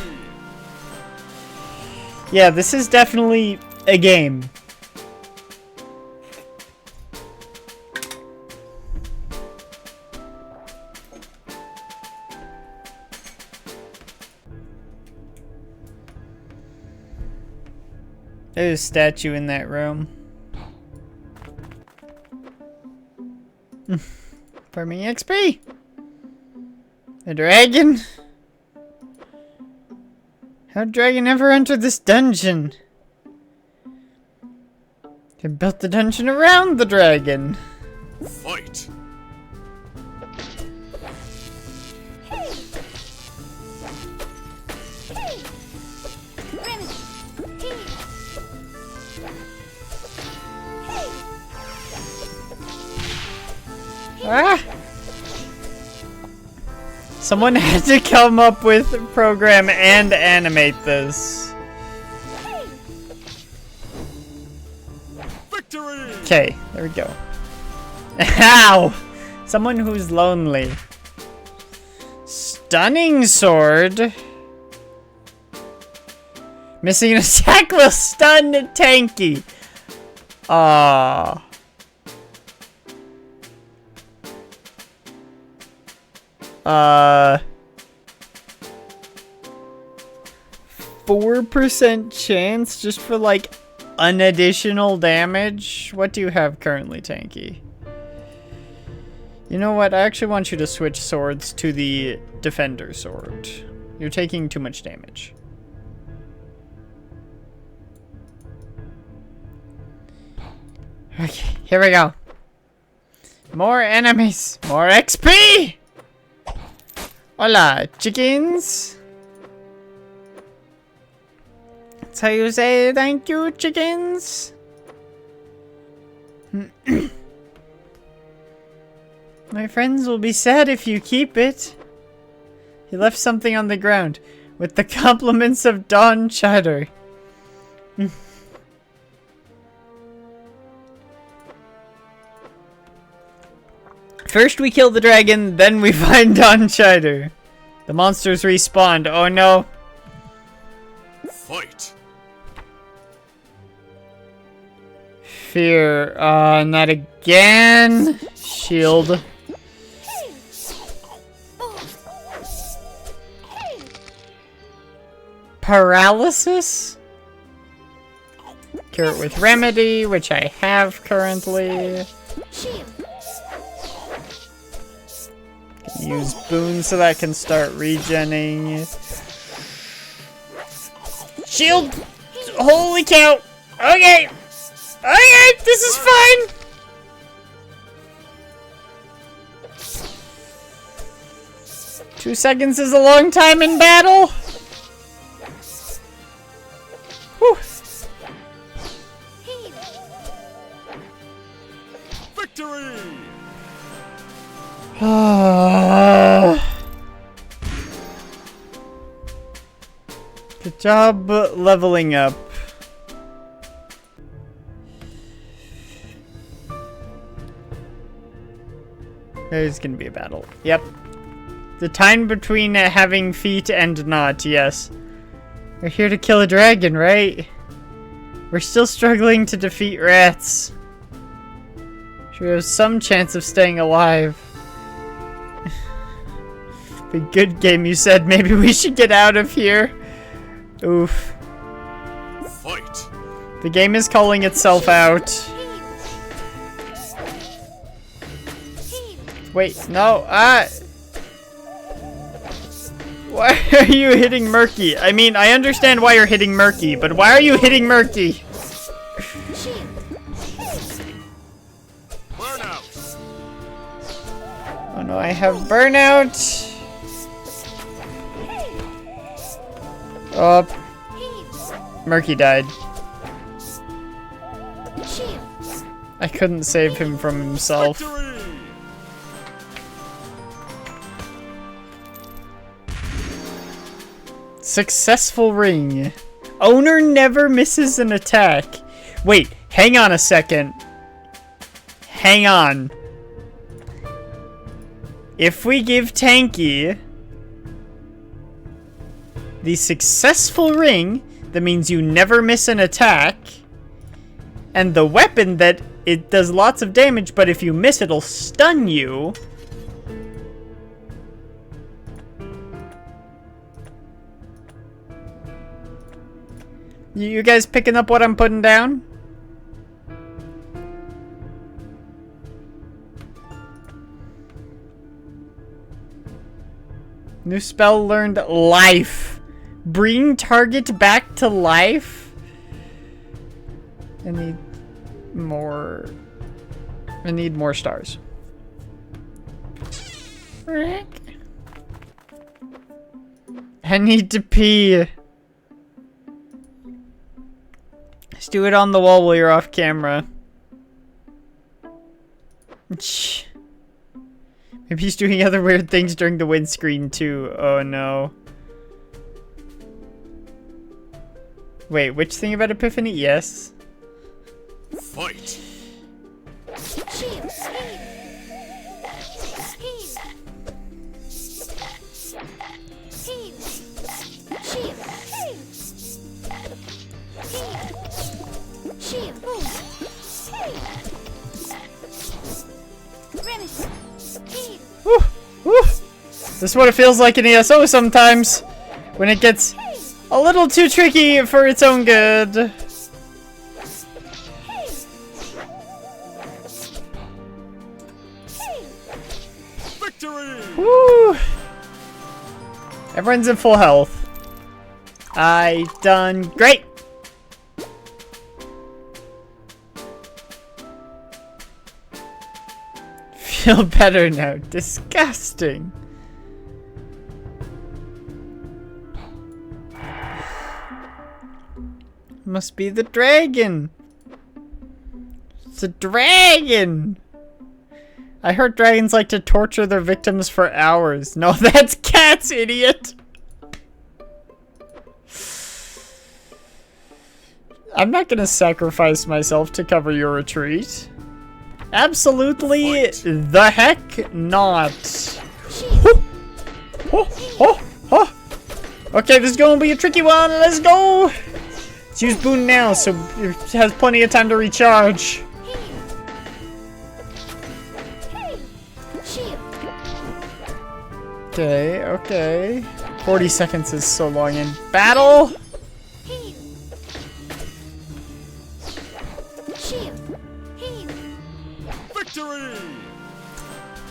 Yeah, this is definitely a game. There's a statue in that room. Farming XP. A dragon. How'd dragon ever enter this dungeon? They built the dungeon around the dragon. Fight! Ah! Someone had to come up with, program, and animate this. Victory! Okay, there we go. Ow! Someone who's lonely. Stunning sword. Missing an attack will stun tanky. Ah. 4% chance just for like an additional damage. What do you have currently, Tanky? You know what? I actually want you to switch swords to the defender sword. You're taking too much damage. Okay, here we go. More enemies, more XP! Hola, chickens. That's how you say thank you, chickens. My friends will be sad if you keep it. He left something on the ground with the compliments of Don Cheddar. First we kill the dragon, then we find Don Cheddar. The monsters respawned. Oh no. Fight! Fear. Not again. Shield. Paralysis? Cure it with remedy, which I have currently. Use boon so that I can start regenning. Shield! Holy cow! Okay! Okay, this is fine! Two seconds is a long time in battle! Whew. Victory! Good job leveling up. There's gonna be a battle. Yep. The time between having feet and not, yes. We're here to kill a dragon, right? We're still struggling to defeat rats. Sure, we have some chance of staying alive. Be good game, you said. Maybe we should get out of here. Oof. Fight! The game is calling itself out. Wait, no, why are you hitting Murky? I mean, I understand why you're hitting Murky, but why are you hitting Murky? Burnout! Oh no, I have burnout. Oh, Murky died. I couldn't save him from himself. Victory! Successful ring. Owner never misses an attack. Wait, hang on a second. Hang on. If we give Tanky the successful ring, that means you never miss an attack, and the weapon that it does lots of damage, but if you miss it'll stun you. You guys picking up what I'm putting down? New spell learned, life. Bring target back to life? I need more stars. Frick. I need to pee. Just do it on the wall while you're off camera. Maybe he's doing other weird things during the windscreen too. Oh no. Wait, which thing about Epiphany? Yes. Fight. Shield. Speed. Speed. Shield. Shield. Boom. Remedy. Speed. Woo, woo. This is what it feels like in ESO sometimes, when it gets a little too tricky for its own good. Victory. Woo! Everyone's in full health. I done great. Feel better now. Disgusting. Must be the dragon. It's a dragon. I heard dragons like to torture their victims for hours. No, that's cats, idiot. I'm not gonna sacrifice myself to cover your retreat. Absolutely the heck not. Okay, this is gonna be a tricky one. Let's go. Let's use Boon now so it has plenty of time to recharge. Okay, okay. 40 seconds is so long in battle. Victory.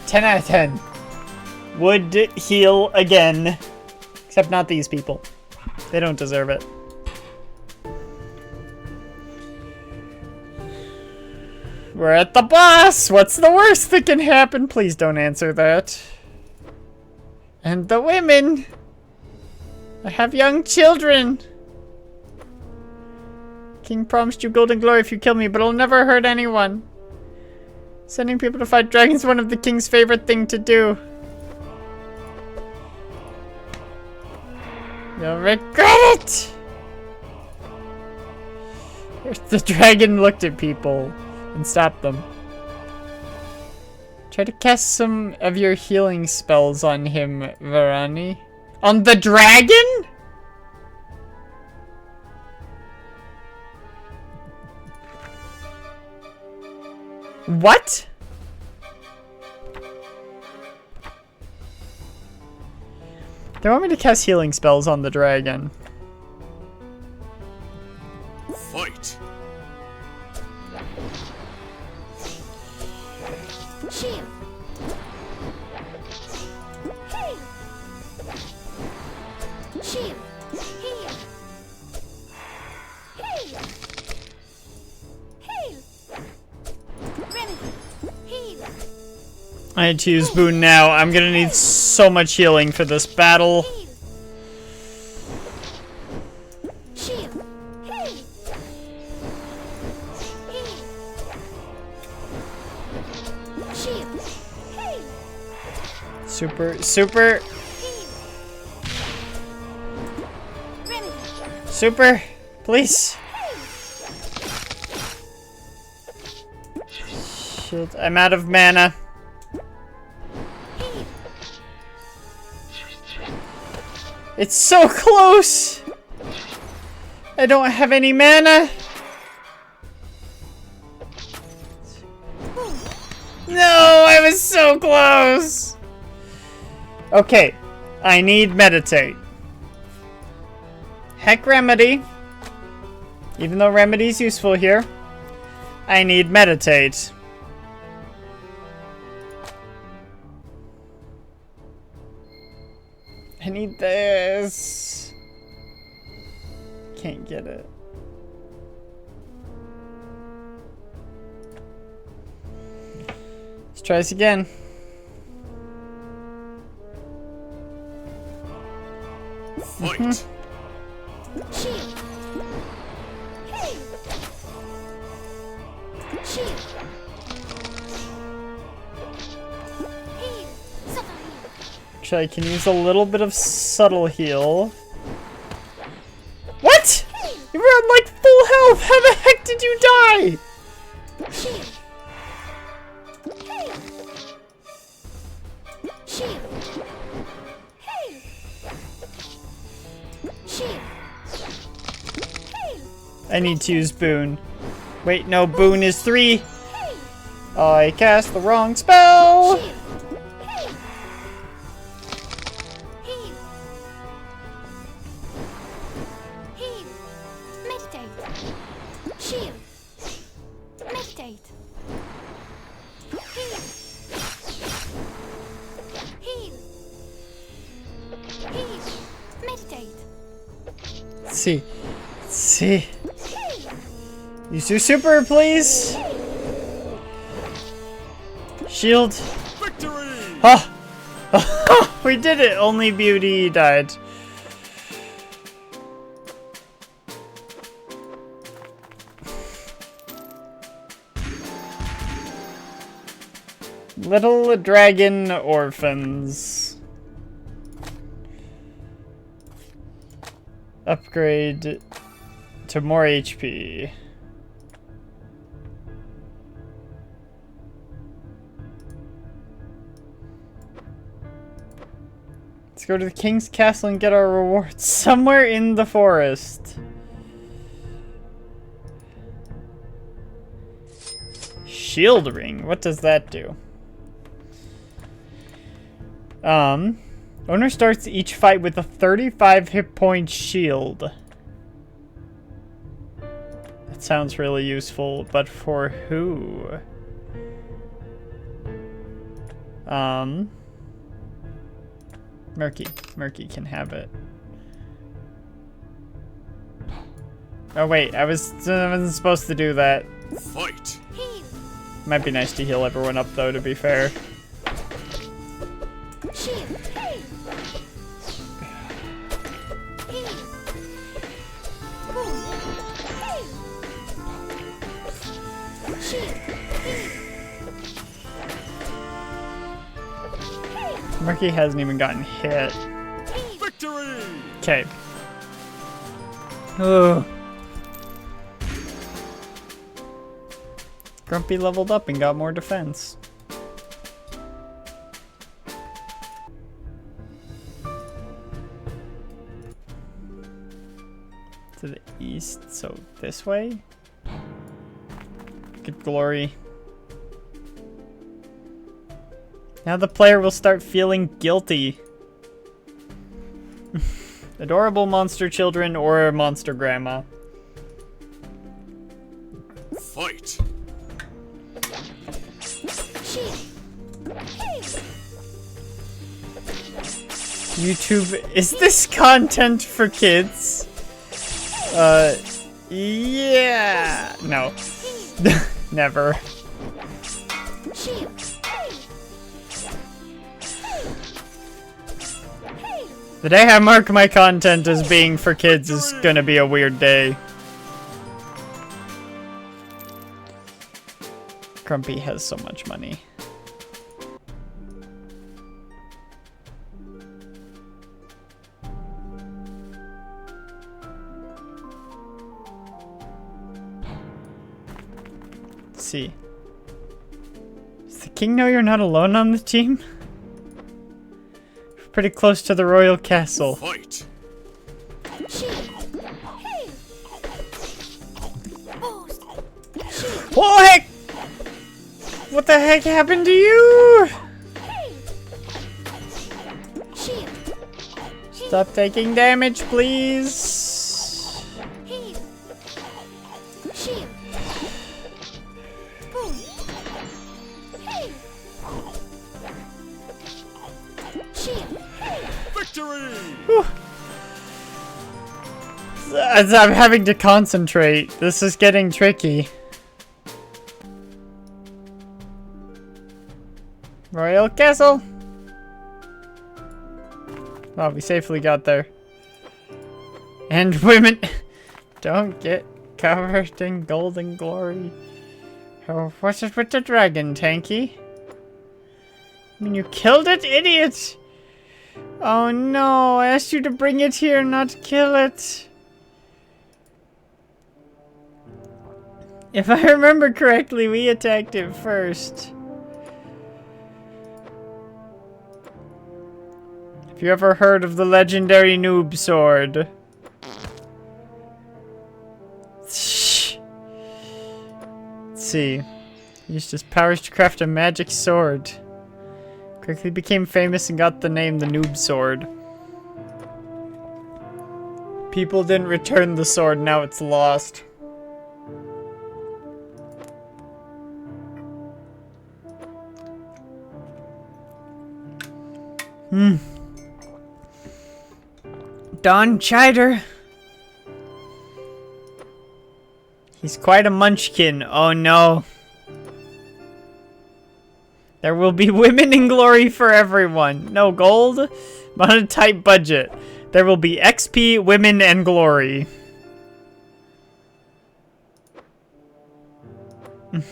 10 out of 10. Would heal again. Except not these people. They don't deserve it. We're at the boss! What's the worst that can happen? Please don't answer that. And the women! I have young children! King promised you golden glory if you kill me, but it'll never hurt anyone. Sending people to fight dragons is one of the king's favorite thing to do. You'll regret it! The dragon looked at people and stopped them. Try to cast some of your healing spells on him, Varani. On the dragon? What? They want me to cast healing spells on the dragon. Fight. Shield. Heal. Shield. Heal. Heal. Heal. Remedy. Heal. I had to use Boon now. I'm gonna need so much healing for this battle. Heal. Shield. Heal. Heal. Shield. Heal. Super, super, Heal. Remedy. super, please. Shield. I'm out of mana. Heal. It's so close! I don't have any mana. No, I was so close! Okay, I need meditate. Heck remedy. Even though Remedy's useful here, I need Meditate. I need this. Can't get it. Let's try this again. Fight. Shield. Hey. Shield. Heal. Subtle heal. Actually, I can use a little bit of subtle heal. What? You were on like full health. How the heck did you die? Shield. Heal. Shield. Heal. Shield. Heal. I need to use Boon. Wait, no, Boon is 3. Heal. I cast the wrong spell. Shield. Heal. Heal. Heal. Meditate. Shield. Meditate. Heal. Heal. Heal. Meditate. Let's see. Let's see. Heal. Use your super, please. Shield. Victory! Oh! We did it! Only Beauty died. Little dragon orphans. Upgrade to more HP. Let's go to the king's castle and get our rewards somewhere in the forest. Shield ring. What does that do? Owner starts each fight with a 35 hit point shield. That sounds really useful, but for who? Murky can have it. Oh wait, I wasn't supposed to do that. Fight. Heal. Might be nice to heal everyone up though, to be fair. Shield. Heal. Heal. Boom. Heal. Shield. Heal. Murky hasn't even gotten hit. Heal. Victory! Okay. Ugh. Grumpy leveled up and got more defense. To the east, so this way? Good glory. Now the player will start feeling guilty. Adorable monster children or monster grandma. Fight. Shield. Heal. YouTube, is this content for kids? Yeah. No. Never. Shield. Heal. Heal. The day I mark my content as being for kids is gonna be a weird day. Grumpy has so much money. Let's see. Does the king know you're not alone on the team? We're pretty close to the royal castle. Fight. Shield. Heal. Boost. Shield. Oh heck! What the heck happened to you? Heal. Shield. Stop taking damage, please. Heal. Shield. Hey. Victory! As I'm having to concentrate. This is getting tricky. Royal Castle. Well, we safely got there. And women don't get covered in golden glory. Oh, what's it with the dragon, Tanky? I mean, you killed it, idiot! Oh no, I asked you to bring it here, not kill it. If I remember correctly, we attacked it first. Have you ever heard of the legendary noob sword? Shh. Let's see. He used his powers to craft a magic sword. Quickly became famous and got the name the noob sword. People didn't return the sword, now it's lost. Don Chider. He's quite a munchkin. Oh no. There will be women in glory for everyone. No gold, but on a tight budget. There will be XP, women, and glory. Did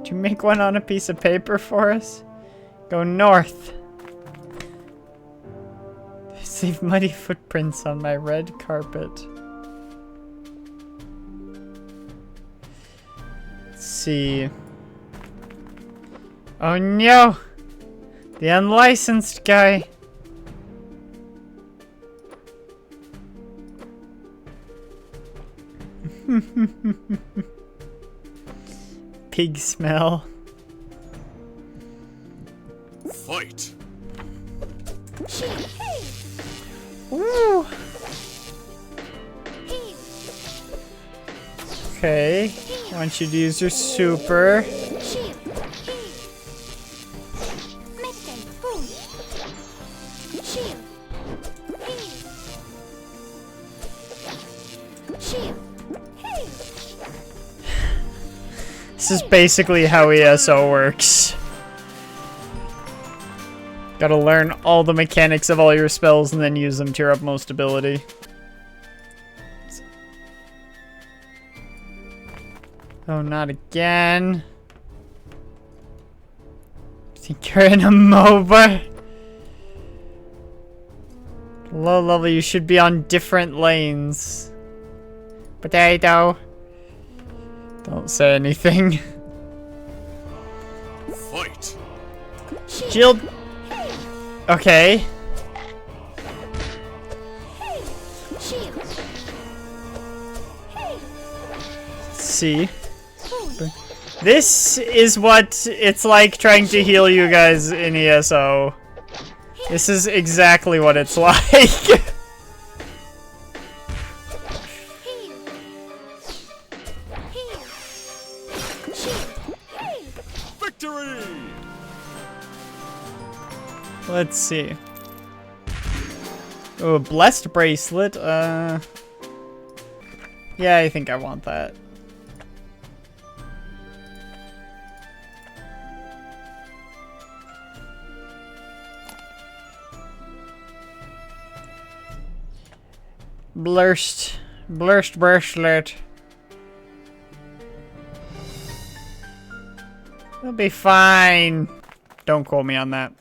you make one on a piece of paper for us? Go north. Leave muddy footprints on my red carpet. Let's see. Oh no! The unlicensed guy. Pig smell. Fight! Shield. Hey. Ooh. Heal. Okay. I want you to use your super. Shield. Heal. Meditate. Boost. Shield. Heal. Shield. Heal. This is basically how ESO works. Gotta learn all the mechanics of all your spells and then use them to your utmost ability. Oh, not again. Think you're in a MOBA? Low level, you should be on different lanes. Potato. Don't say anything. Fight! Shield. Okay. Hey. Shield. Hey. Let's see. Boost. This is what it's like trying to heal you guys in ESO. This is exactly what it's like. Heal. Heal. Shield. Hey. Victory! Let's see. Oh, a blessed bracelet. Yeah, I think I want that. Blurst bracelet. It'll be fine. Don't quote me on that.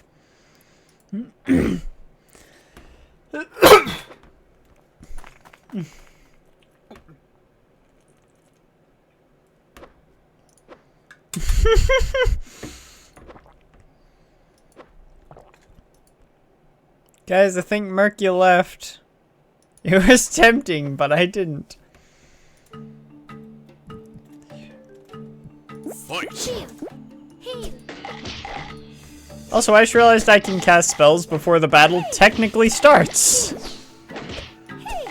Guys, I think Murky left. It was tempting, but I didn't. Fight! Shield. Heal. Also, I just realized I can cast spells before the battle technically starts. Heal. Heal.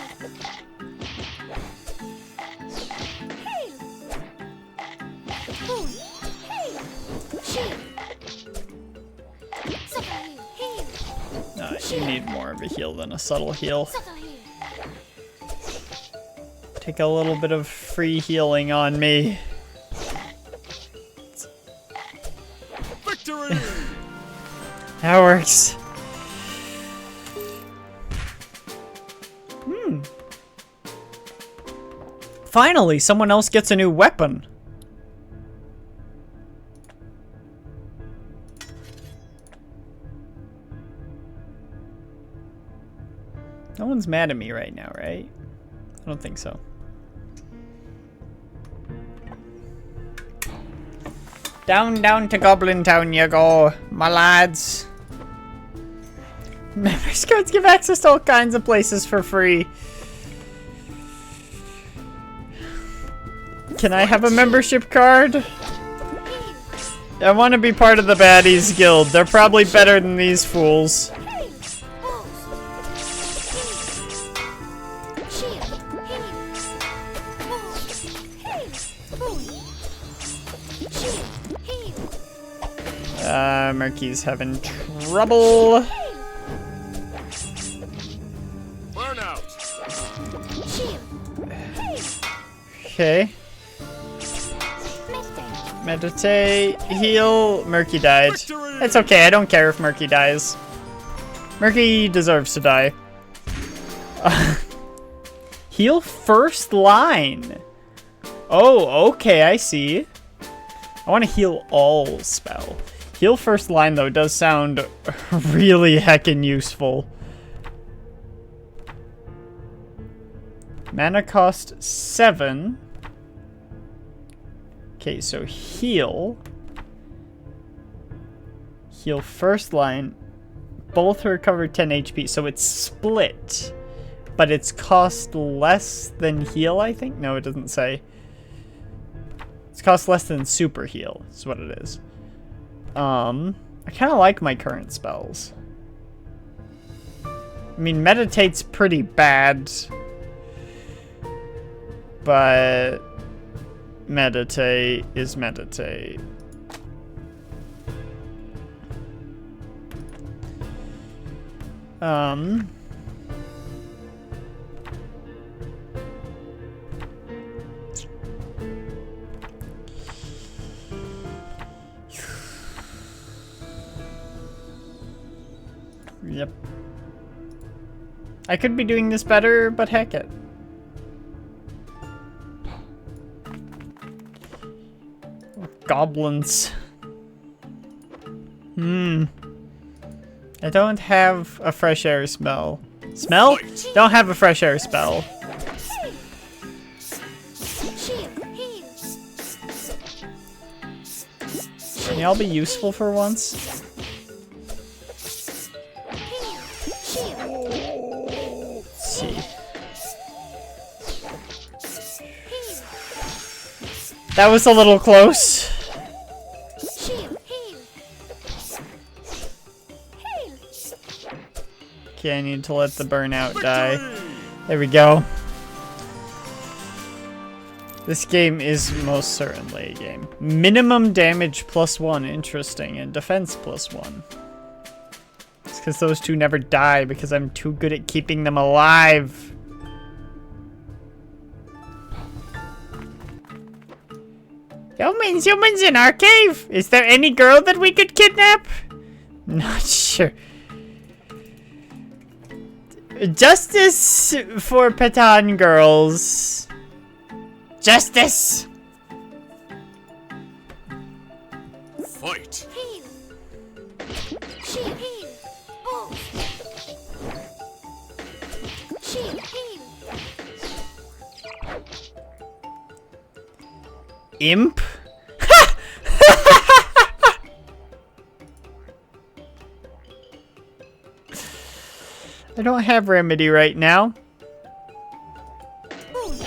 Boost. Heal. Shield. You need more of a heal than a subtle heal. Subtle heal. Take a little bit of free healing on me. Victory! That works. Finally, someone else gets a new weapon. No one's mad at me right now, right? I don't think so. Down to Goblin Town you go, my lads. Members cards give access to all kinds of places for free. Can I have a membership card? I want to be part of the Baddies Guild. They're probably better than these fools. Heal. Pulse. Heal. Shield. Heal. Pulse. Heal. Pulse. Shield. Heal. Murky's having trouble. Burn out! Shield. Heal. Okay. Meditate. Meditate. Heal. Murky died. Victory! It's okay. I don't care if Murky dies. Murky deserves to die. Heal first line. Oh, okay. I see. I want to heal all spell. Heal first line, though, does sound really heckin' useful. Mana cost 7. Okay, so heal. Heal first line. Both recover 10 HP, so it's split. But it's cost less than heal, I think? No, it doesn't say. It's cost less than super heal, is what it is. I kind of like my current spells. I mean, meditate's pretty bad. But meditate is meditate. Yep. I could be doing this better, but heck it. Goblins. I don't have a fresh air smell. Smell? Don't have a fresh air spell. Shield. Heal. Can y'all be useful for once? Heal. Shield. Let's see. Heal. That was a little close. Shield. Heal. Heal. Okay, I need to let the burnout die. Victory! There we go. This game is most certainly a game. Minimum damage +1, interesting, and defense +1. It's because those two never die because I'm too good at keeping them alive. Humans in our cave! Is there any girl that we could kidnap? Not sure. Justice for Patan girls. Justice! Fight! Heal. Shield. Heal. Pulse. Shield. Heal. Imp? I don't have remedy right now. Pulse.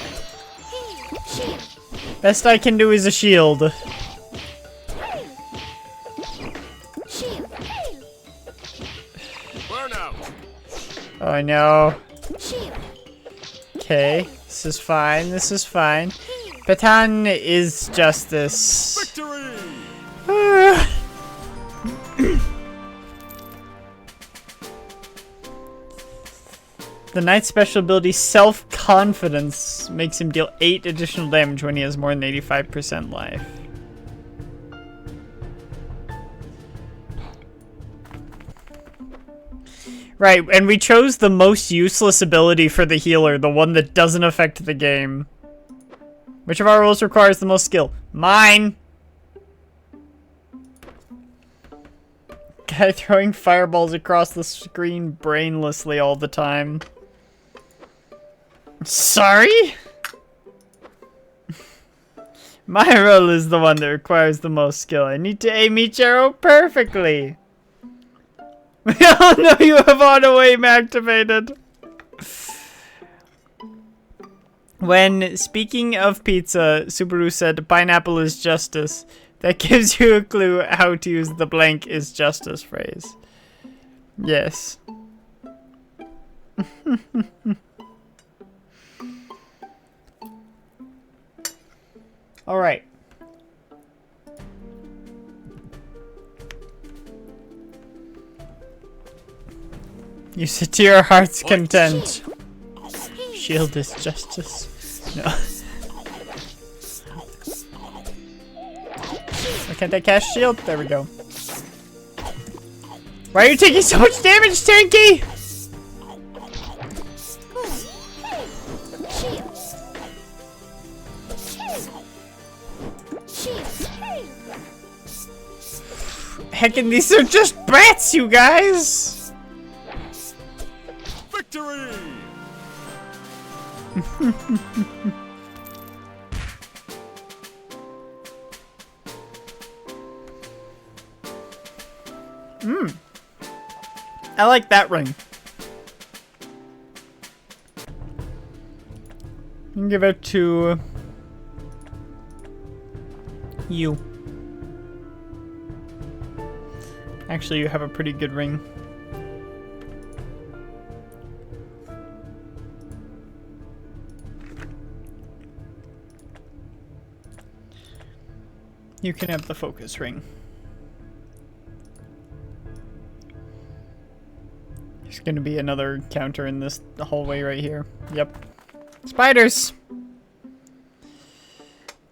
Heal. Shield. Best I can do is a shield. Heal. Shield. Heal. Burn out! Oh no. Shield. Okay, this is fine. This is fine. Heal. Patan is justice. Victory! The knight's special ability, Self-Confidence, makes him deal 8 additional damage when he has more than 85% life. Right, and we chose the most useless ability for the healer, the one that doesn't affect the game. Which of our rules requires the most skill? Mine! Guy throwing fireballs across the screen brainlessly all the time. Sorry? My role is the one that requires the most skill. I need to aim each arrow perfectly. We all know you have auto aim activated. When speaking of pizza, Subaru said pineapple is justice. That gives you a clue how to use the blank is justice phrase. Yes. Alright. Use it to your heart's content. Shield is justice. No. Why can't I cast shield? There we go. Why are you taking so much damage, Tanky? Heckin', these are just bats, you guys! Victory! I like that ring. You can give it to you. Actually, you have a pretty good ring. You can have the focus ring. There's gonna be another counter in this hallway right here. Yep. Spiders!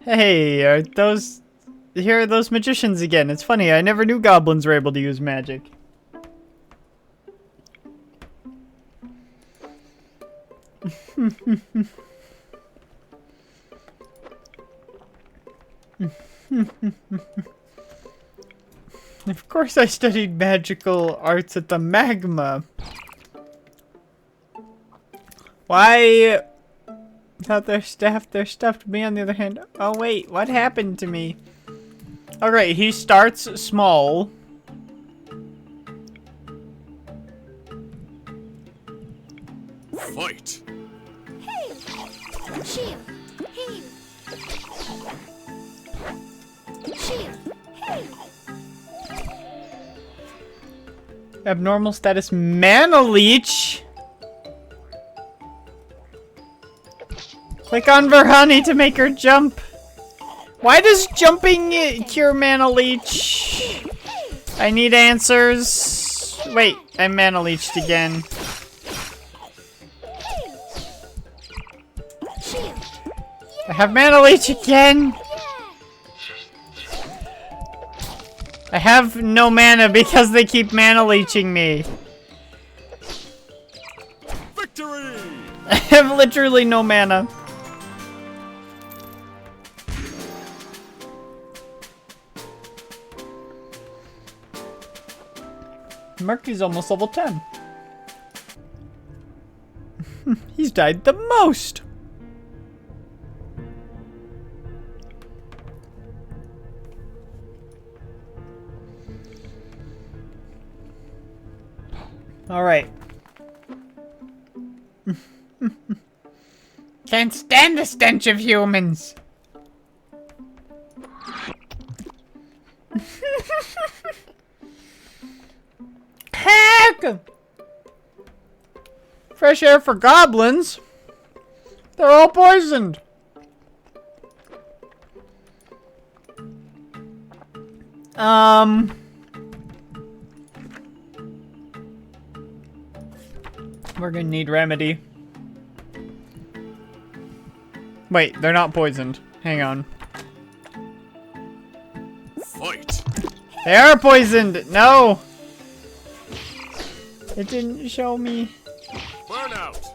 Hey, are those... Here are those magicians again. It's funny, I never knew goblins were able to use magic. Of course I studied magical arts at the Magma. Why? Thought they're stuffed. Me on the other hand. Oh wait, what happened to me? Alright, he starts small. Fight! Shield. Heal. Shield. Heal. Abnormal status Mana Leech. Click on Verhani to make her jump. Why does jumping cure Mana Leech? I need answers. Wait, I Mana Leeched again. I have Mana Leech again. I have no mana because they keep Mana Leeching me. Victory! I have literally no mana. Murky's almost level 10. He's died the most. All right. Can't stand the stench of humans. Heck! Fresh air for goblins. They're all poisoned. We're gonna need remedy. Wait, they're not poisoned. Hang on. Fight. They are poisoned! No! It didn't show me. Burn out.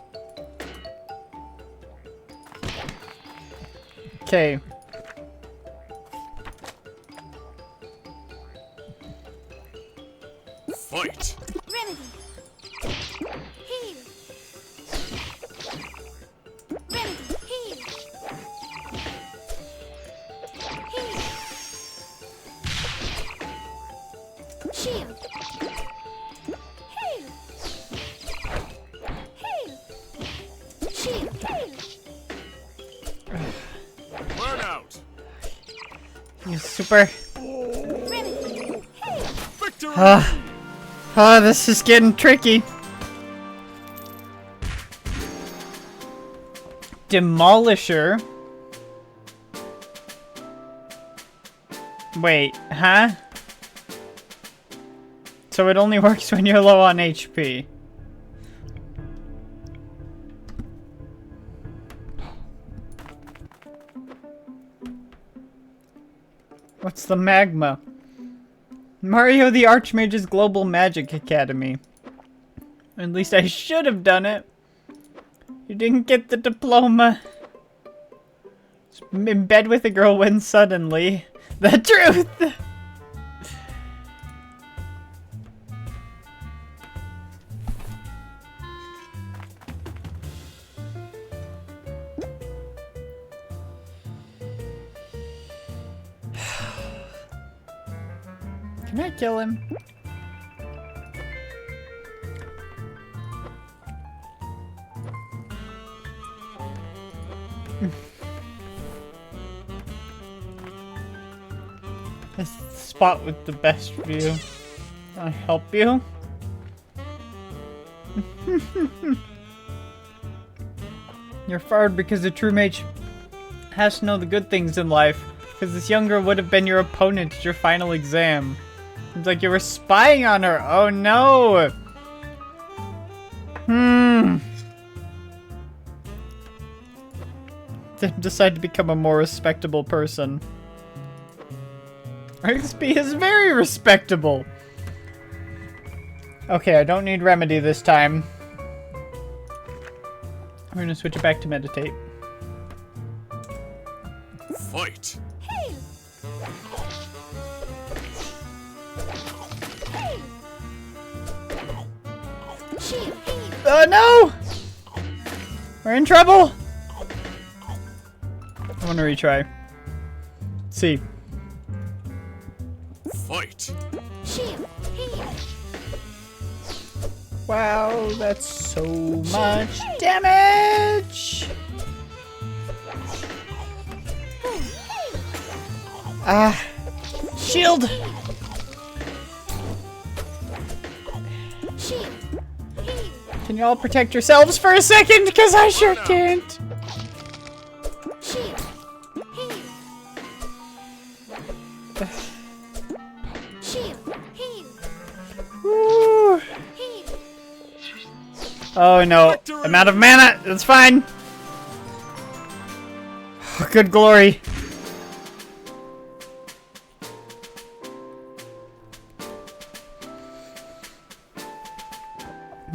Okay. Fight. Remedy. Heal. Remedy. Heal. Heal. Shield. Heal. Heal. Shield. Heal. Burn out. You super. Remedy. Heal. Victory. This is getting tricky. Demolisher. Wait, huh? So it only works when you're low on HP. What's the magma? Mario the Archmage's Global Magic Academy. At least I should have done it. You didn't get the diploma. In bed with a girl when suddenly. The truth! Can I kill him? This is the spot with the best view. Can I help you? You're fired because the true mage has to know the good things in life. Because this young girl would have been your opponent at your final exam. It's like you were spying on her. Oh no! Decide to become a more respectable person. XP is very respectable. Okay, I don't need remedy this time. We're gonna switch it back to meditate. Fight. Heal. Heal. Shield. Heal. Oh no! We're in trouble! I want to retry. See. Fight. Shield. Heal. Wow, that's so much damage! Ah. Shield! Shield. Heal. Can you all protect yourselves for a second? Because I sure can't. Shield. Heal. Shield. Heal. Woo. Heal. Oh no, I'm out of mana. That's fine. Good glory.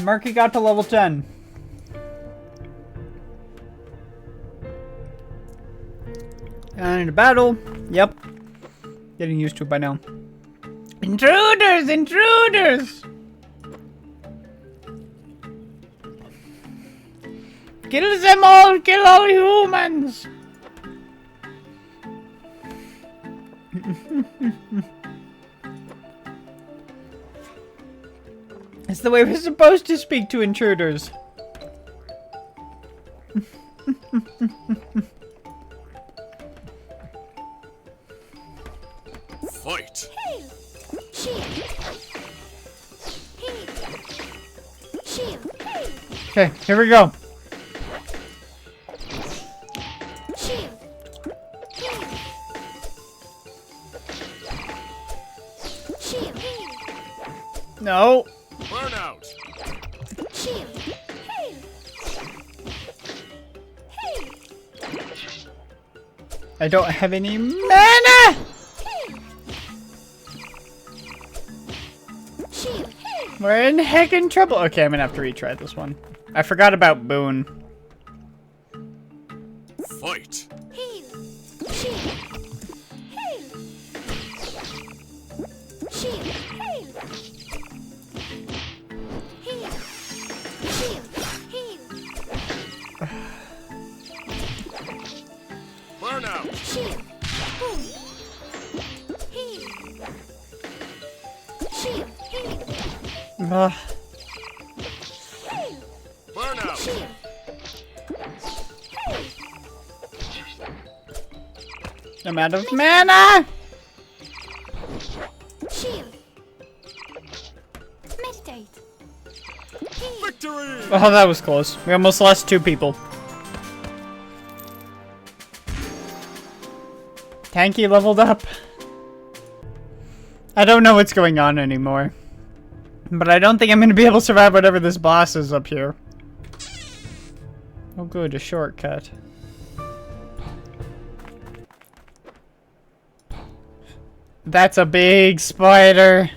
Marky got to level 10. And in a battle. Yep. Getting used to it by now. Intruders! Intruders! Kill them all! Kill all humans! It's the way we're supposed to speak to intruders. Fight. Heal. Shield. Heal. Shield. Heal. Okay, here we go. Shield. Heal. Shield. Heal. No. Burn out. Shield. I don't have any mana! Shield. We're in heckin' trouble. Okay, I'm gonna have to retry this one. I forgot about Boone. Fight. Heal. Shield. Heal. Shield. Heal. Heal. Shield. Heal. Burn out. Shield. Boom. Heal. Shield. Heal. Ugh. Heal. Burn out. Shield. I'm out of mana! Shield. Meditate. Heal. Victory. Oh, that was close. We almost lost 2 people. Tanky leveled up. I don't know what's going on anymore. But I don't think I'm gonna be able to survive whatever this boss is up here. Oh good, a shortcut. That's a big spider.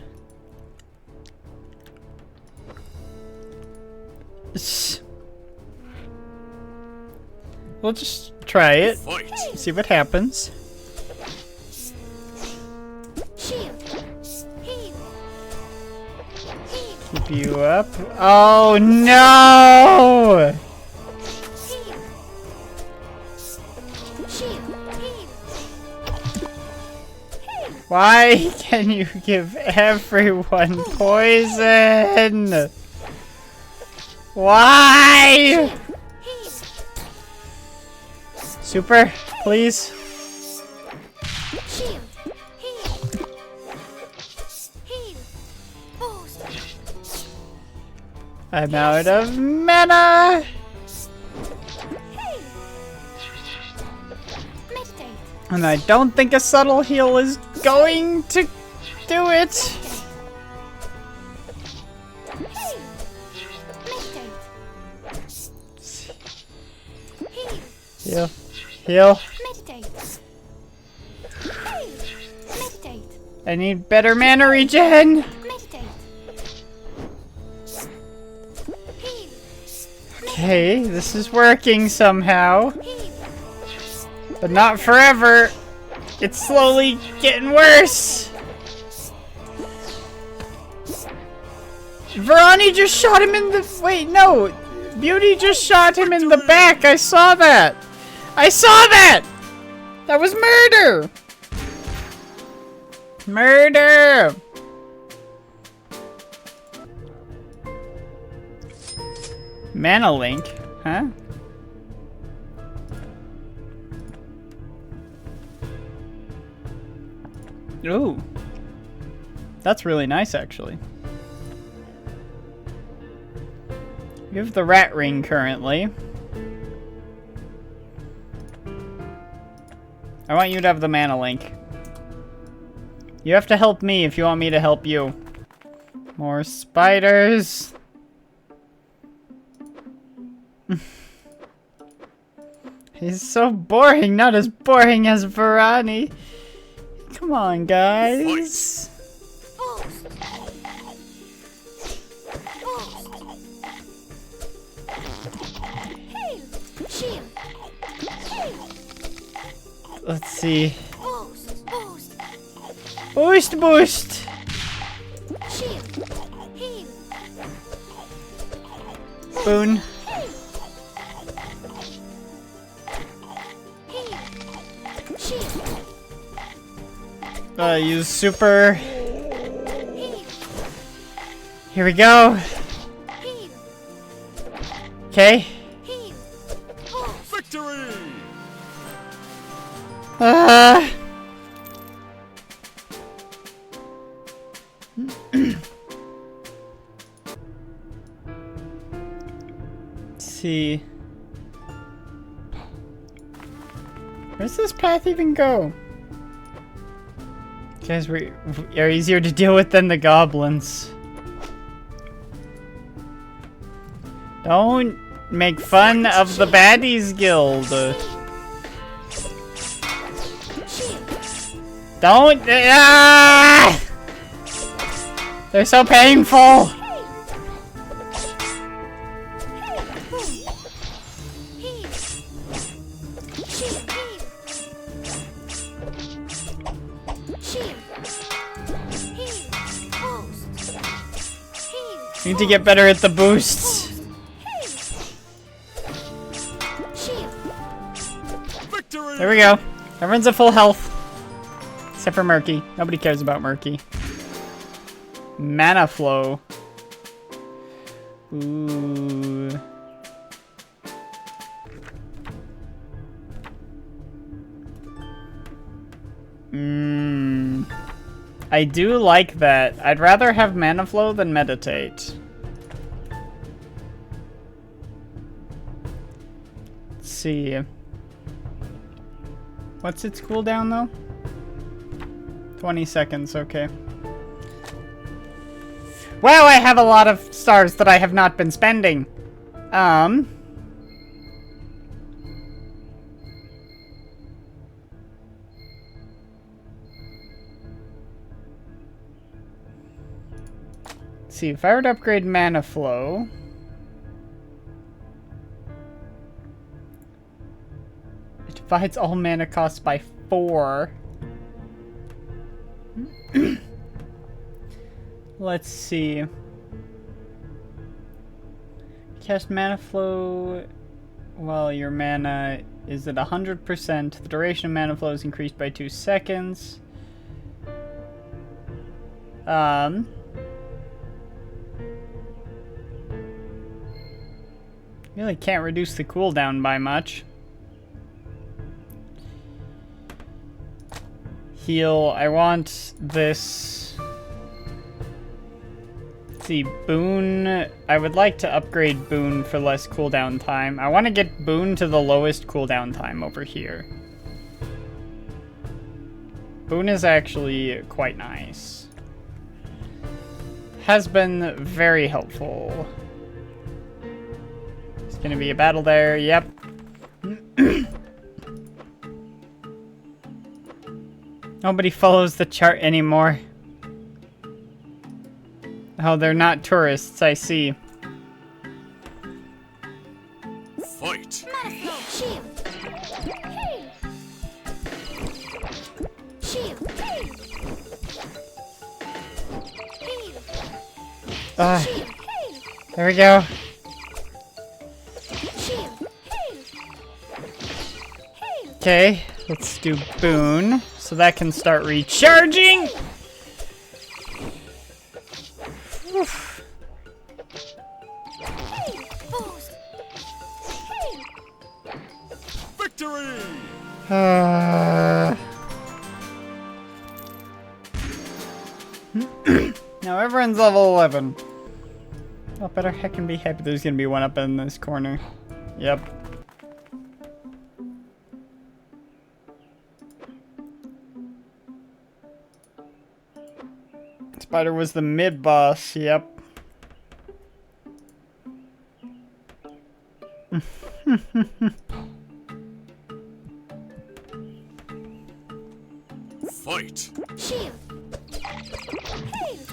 We'll just try it. Fight. See what happens. Shield. Heal. Heal. Keep you up. Oh no! Heal. Shield. Heal. Heal. Why can you give everyone poison? Why? Heal. Super, please. Shield. Heal. Heal. Boost. I'm out of mana. Heal. Meditate. And I don't think a subtle heal is going to do it. Heal. Meditate. Heal. Heal. Heal. Meditate. Heal. Meditate. I need better mana regen. Meditate. Heal. Okay, this is working somehow. Heal. But not forever. It's slowly getting worse. Verani just shot him in the... Wait, no. Beauty just shot him in the back. I saw that. I saw that! That was murder! Murder! Mana link? Huh? Ooh. That's really nice, actually. You have the rat ring currently. I want you to have the mana link. You have to help me if you want me to help you. More spiders. He's so boring, not as boring as Verani. Come on, guys. Boost. Boost. Heal. Shield. Heal. Let's see. Boost. Boost. Boost, boost. Shield. Heal. Boon. Heal. Heal. Shield. Use super. Heal. Here we go. Heal. Okay. Heal. Boost. Victory. Ah. Let's see. Where's this path even go? Guys, we are easier to deal with than the goblins. Don't make fun of the baddies guild. Don't. Ah! They're so painful. Heave. Shield. Heave. Shield. Heave. Post. Heave. Need to get better at the boosts. Shield. Victory! There we go. Everyone's at full health. Except for Murky. Nobody cares about Murky. Mana flow. Ooh. I do like that. I'd rather have mana flow than meditate. Let's see. What's its cooldown though? 20 seconds, okay. Wow, I have a lot of stars that I have not been spending. Let's see, if I were to upgrade mana flow. It divides all mana costs by 4. Let's see. Cast mana flow while your mana is at 100%. The duration of mana flow is increased by 2 seconds. Really can't reduce the cooldown by much. Heal. I want this. Let's see, Boon. I would like to upgrade Boon for less cooldown time. I want to get Boon to the lowest cooldown time over here. Boon is actually quite nice. Has been very helpful. It's gonna be a battle there, yep. Nobody follows the chart anymore. Oh, they're not tourists, I see. Fight! Mana flow. Shield. Heave. Shield. Heave. Heave. Shield. Heave. There we go. Shield. Heave. Heave. Okay, let's do Boon, so that can start recharging! Oof. Heave. Post. Heave. Victory! Now everyone's level 11. Oh, better heck and be happy there's gonna be one up in this corner. Yep. Spider was the mid boss, yep. Fight! Shield. Heave.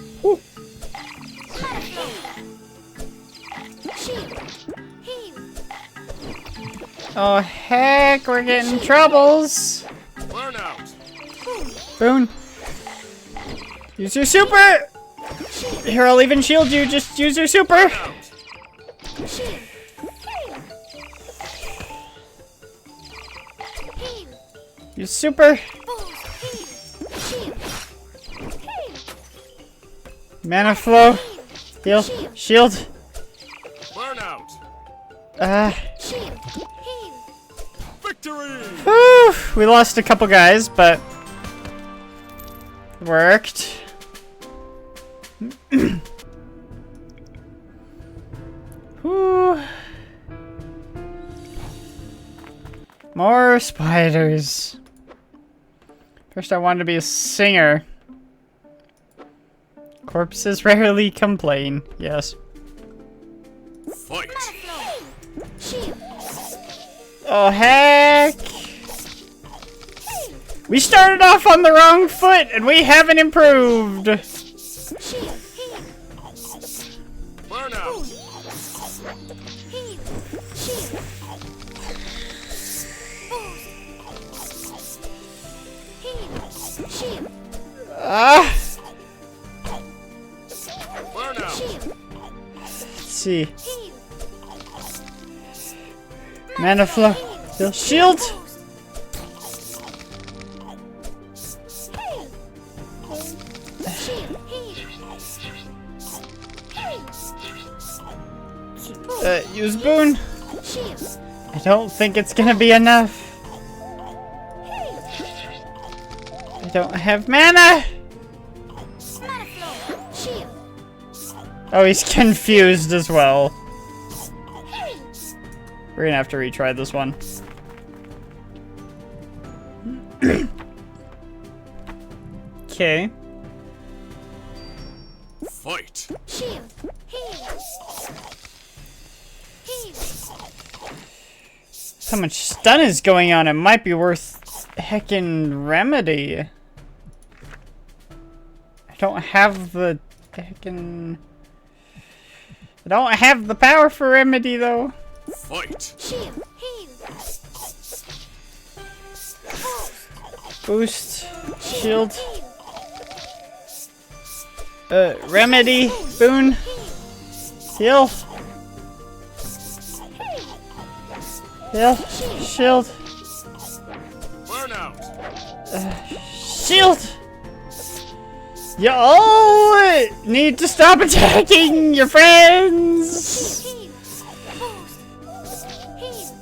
Mana flow. Shield. Heave. Oh heck, we're getting troubles! Burnout! Boon! Use your super! Here, I'll even shield you, just use your super! Burnout! Shield. Heave. Heave. Use super! Post. Heave. Shield. Heave. Mana flow! Heal! Shield! Burnout! Shield. Heave. Victory! Whew, we lost a couple guys, but worked. Whew. More spiders. First I wanted to be a singer. Corpses rarely complain. Yes. Fight! Mana flow. Shield. Oh heck! We started off on the wrong foot, and we haven't improved. Shield. Heal. Burnout. Heal. Shield. Boost. Heal. Shield. Ah. Burnout. Shield. Let's see. Heal. Mana flow. Heal. Shield. Boost. Heal. Shield. Heal. Use boon. Shield. I don't think it's gonna be enough. I don't have mana. Mana flow. Shield. Oh, he's confused as well. Heal. We're gonna have to retry this one. Okay. Fight. Shield. Heal. Heal. So much stun is going on, it might be worth heckin' remedy. I don't have the heckin'... I don't have the power for remedy though. Fight. Shield. Heal. Boost. Shield. Heal. Remedy. Boon. Heal. Heal. Shield. Burnout. Shield! You all need to stop attacking your friends! Heal. Boost. Heal.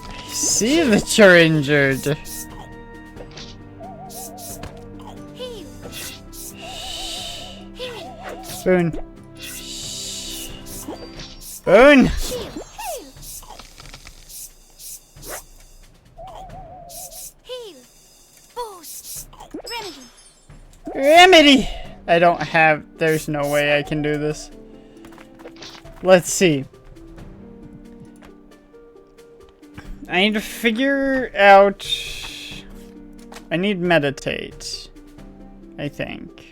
I see that you're injured. Heal. Heal. Boon. Boon! Shield. Heal. Heal. Boost. Remedy. Remedy! I don't have... There's no way I can do this. Let's see. I need to figure out... I need meditate. I think.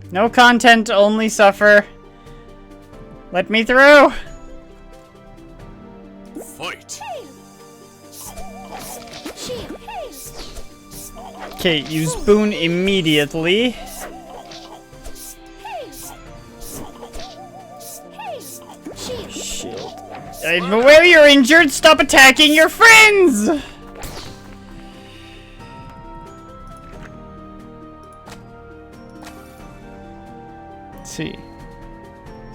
No content, only suffer. Let me through! Fight. Shield. Okay, use boon immediately. Shield. Shield. I'm aware you're injured. Stop attacking your friends! Let's see.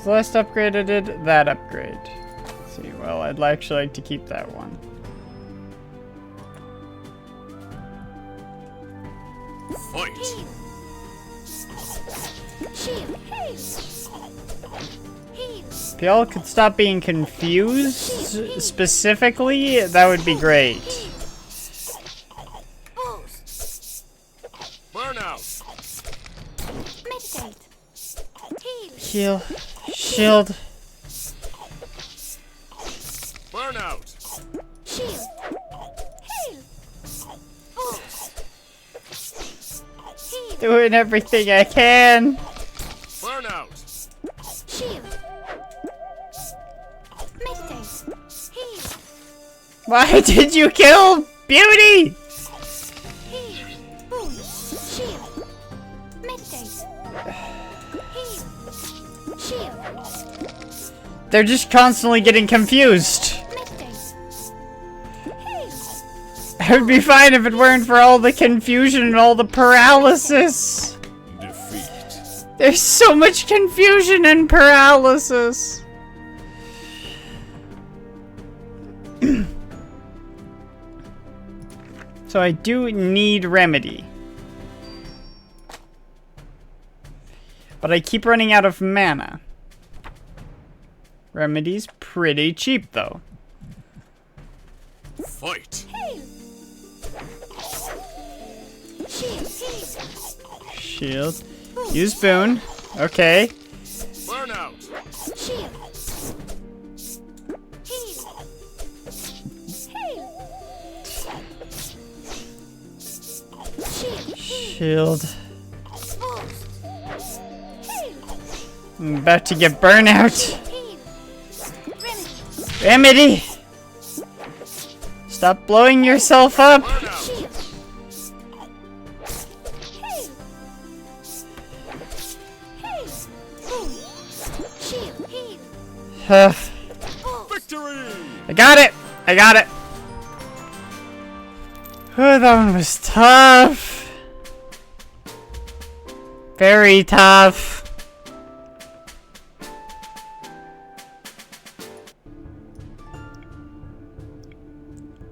The last upgrade I did, that upgrade. Let's see, well, I'd actually like to keep that one. Fight. Shield. Heal. If y'all could stop being confused specifically, that would be great. Boost. Burnout. Meditate. Heal. Heal. Shield. Burnout. Shield. Heal. Boost. Heal. Doing everything I can. Burnout. Shield. Meditate. Heal. Why did you kill Beauty? Heal. Boost. Shield. Meditate. Heal. Shield. They're just constantly getting confused. Meditate. Heal. I would be fine if it weren't for all the confusion and all the paralysis. Defeat. There's so much confusion and paralysis. So I do need remedy. But I keep running out of mana. Remedy's pretty cheap though. Fight. Heal. Shield. Heal. Shield. Use boon. Okay. Burnout. Shield. Shield. Boost. Heal. I'm about to get burnout. Heal. Remedy! Remedy. Stop blowing yourself up. Burn out. Shield. Heal. Heal. Boost. Shield. Heal. Boost. Victory! I got it! I got it! Oh, that one was tough. Very tough.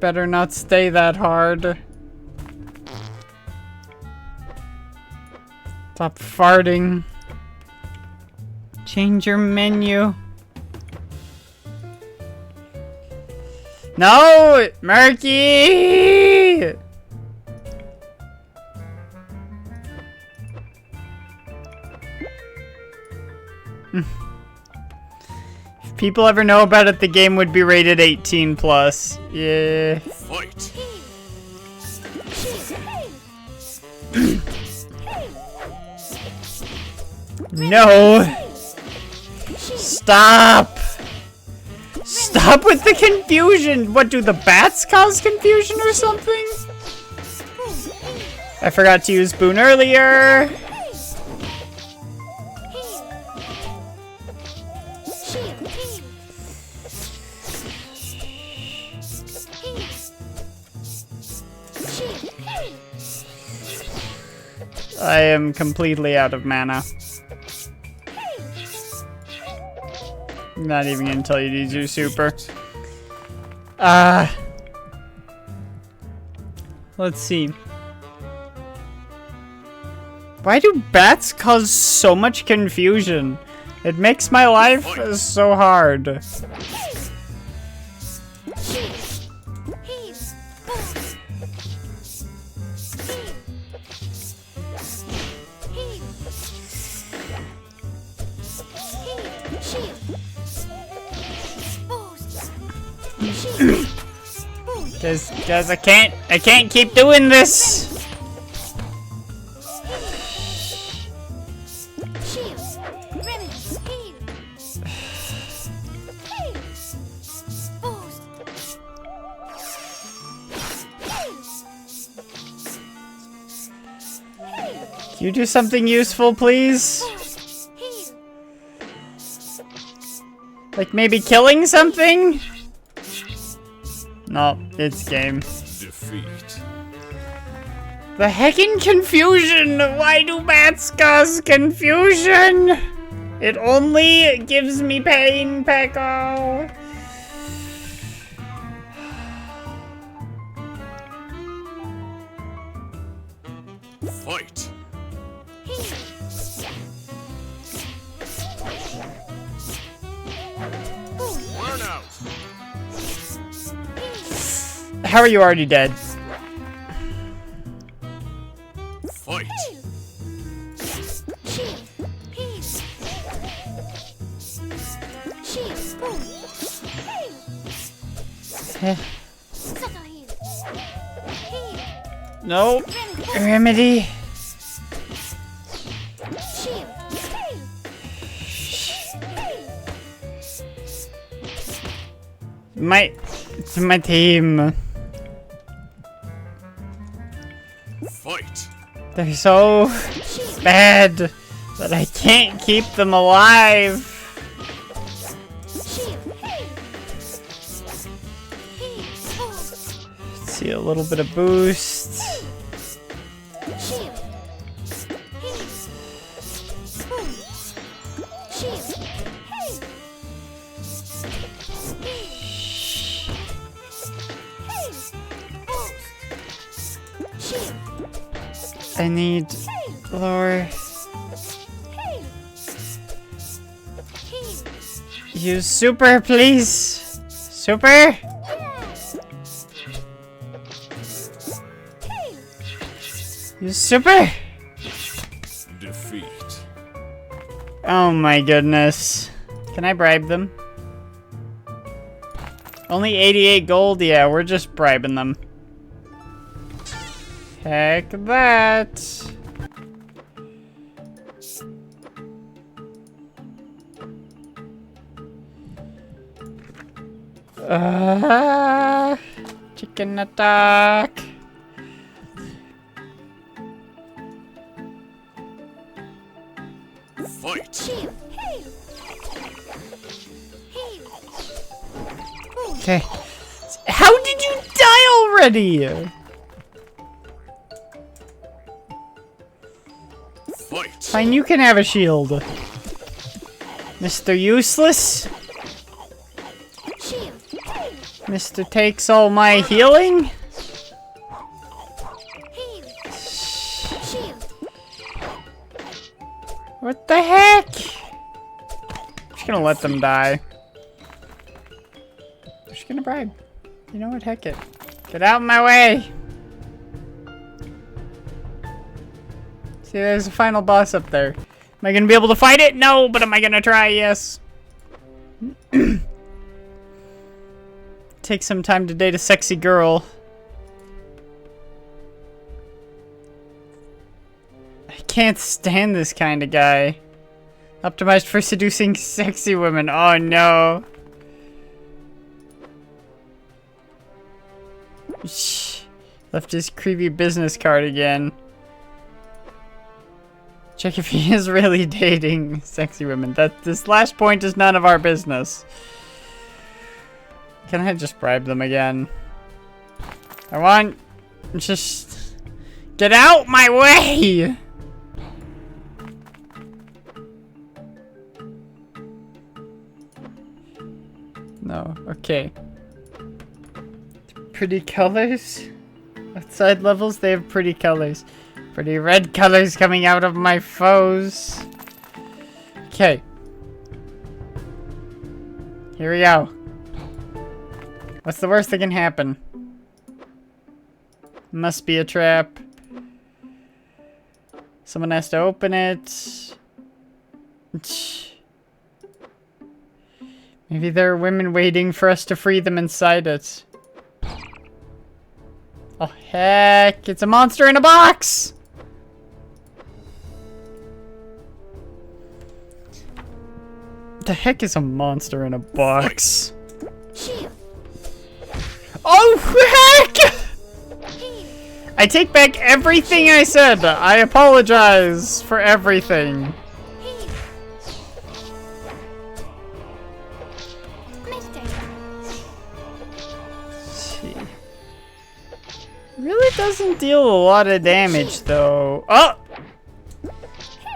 Better not stay that hard. Stop farting. Change your menu. No! Murky! If people ever know about it, the game would be rated 18 plus. Yeah. Fight! Shield. Heal. No! Shield. Stop! Stop with the confusion! What, do the bats cause confusion or something? Boost. I forgot to use Boon earlier. Heal. Shield. Heal. Heal. Shield. Heal. I am completely out of mana. Not even gonna tell you to use your super. Let's see. Why do bats cause so much confusion? It makes my life so hard. Shield. Heal. Boost. Heal. Heal. Heal. Shield. Boost. Shield. Boost. Guys, I can't keep doing this. Shield. Remedy. Heal. Heal. Boost. Heal. Can you do something useful, please? Boost. Heal. Like maybe killing something? No, it's game. Defeat. The heckin' confusion! Why do bats cause confusion? It only gives me pain, Peko. Fight! Heal. Boost. Burn out! How are you already dead? Fight! Shield. Heal. Shield. Boost. Heal. Eh, Subtle heal. Heal. no. Remedy. Remedy. Shield. Heal. Heal. It's my team. Fight! They're so Shield. bad that I can't keep them alive. Shield. Heal. Heal. Boost. Let's see, a little bit of boost. Shield. Heal. Boost. Shield. Heal. Heal. Boost. Shield. I need Heal. lower. Heal. Heal. Use super, please. Super. Yes. Heal. Use super. Defeat. Oh my goodness. Can I bribe them? Only 88 gold? Yeah, we're just bribing them. Heck that. Chicken attack. Fight. Shield. Hail. Hail. Boom. Okay. How did you die already? Fight. Fine, you can have a shield. Mr. Useless? Shield. Hail. Mr. Takes all my healing? Hail. Shield. What the heck? I'm just gonna let them die. I'm just gonna bribe. You know what? Heck it. Get out of my way! See, there's a final boss up there. Am I gonna be able to fight it? No, but am I gonna try? Yes. Take some time to date a sexy girl. I can't stand this kind of guy. Optimized for seducing sexy women. Oh no. Shh. Left his creepy business card again. Check if he is really dating sexy women. This last point is none of our business. Can I just bribe them again? I want... just... get out my way! No, okay. Pretty colors? Outside levels, they have pretty colors. Pretty red colors coming out of my foes. Okay. Here we go. What's the worst that can happen? Must be a trap. Someone has to open it. Maybe there are women waiting for us to free them inside it. Oh heck, it's a monster in a box! The heck is a monster in a box? Shield. Oh heck! I take back everything I said. I apologize for everything. Hail. Mister. See. Really doesn't deal a lot of damage though. Oh!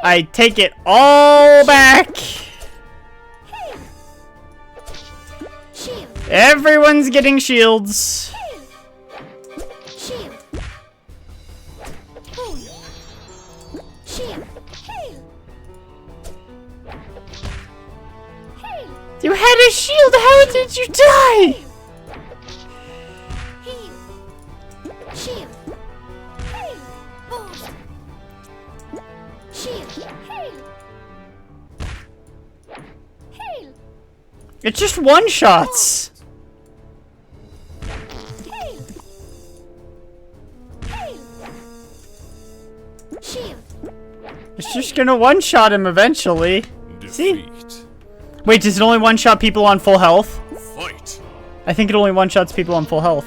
I take it all back. Hail. Shield. Everyone's getting shields. Hail. Shield. Boom. Shield. Hail. Hail. You had a shield. How did you die? Hail. Shield. Hail. Boost. Shield. Hail. Hail. It's just one shots. Hail. Hail. Shield. It's just gonna one shot him eventually. See? Defeat. Wait, does it only one shot people on full health? Fight. I think it only one shots people on full health.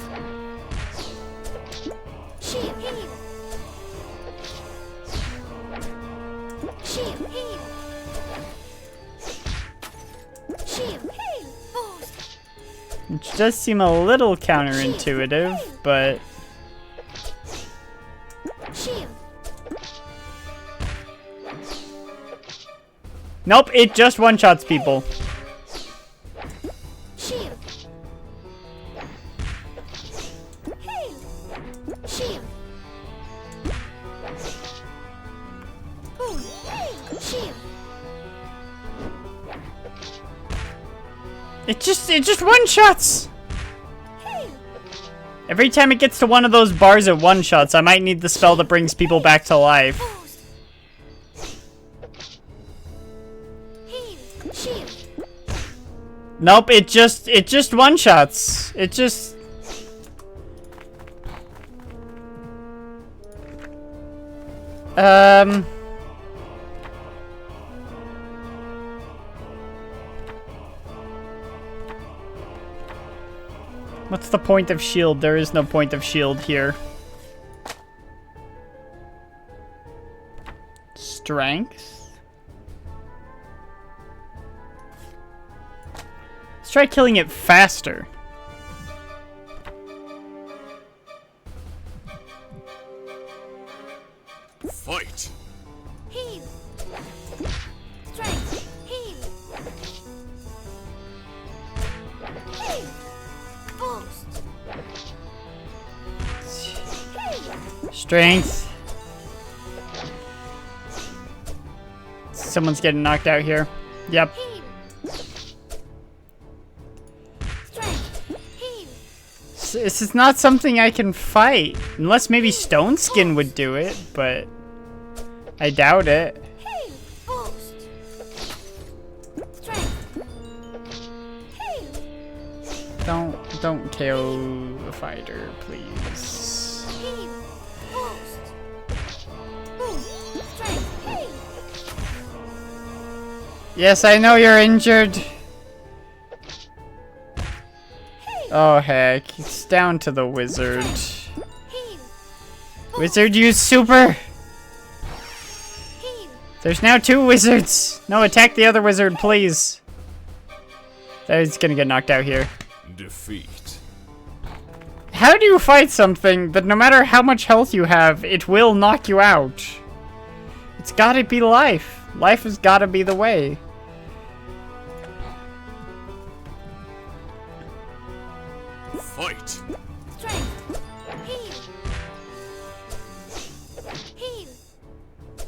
Shield. Hail. Shield. Hail. Shield. Hail. Boost. Which does seem a little counterintuitive, but Shield. nope, it just one shots people. Shield. Hail. Shield. Boom. Hail. Shield. It just one shots. Hail. Every time it gets to one of those bars at one shots, I might need the spell that brings people back to life. Boost. Hail. Shield. Nope, it just one shots. It just What's the point of shield? There is no point of shield here. Strength? Let's try killing it faster. Fight. Heal. Strength. Heal. Heal. Boost. Heal. Strength. Someone's getting knocked out here. Yep. Heal. Strength. Heal. This is not something I can fight. Unless maybe Stone Skin would do it, but I doubt it. Heal. Boost. Strength. Heal. Don't KO the fighter, please. Heal. Boost. Boost. Strength. Heal. Yes, I know you're injured. Oh heck, it's down to the wizard. Heal. Wizard, use super! Heal. There's now 2 wizards! No, attack the other wizard, please. He's gonna get knocked out here. Defeat. How do you fight something that no matter how much health you have, it will knock you out? It's gotta be life. Life has gotta be the way. Fight. Strength. Heal. Heal.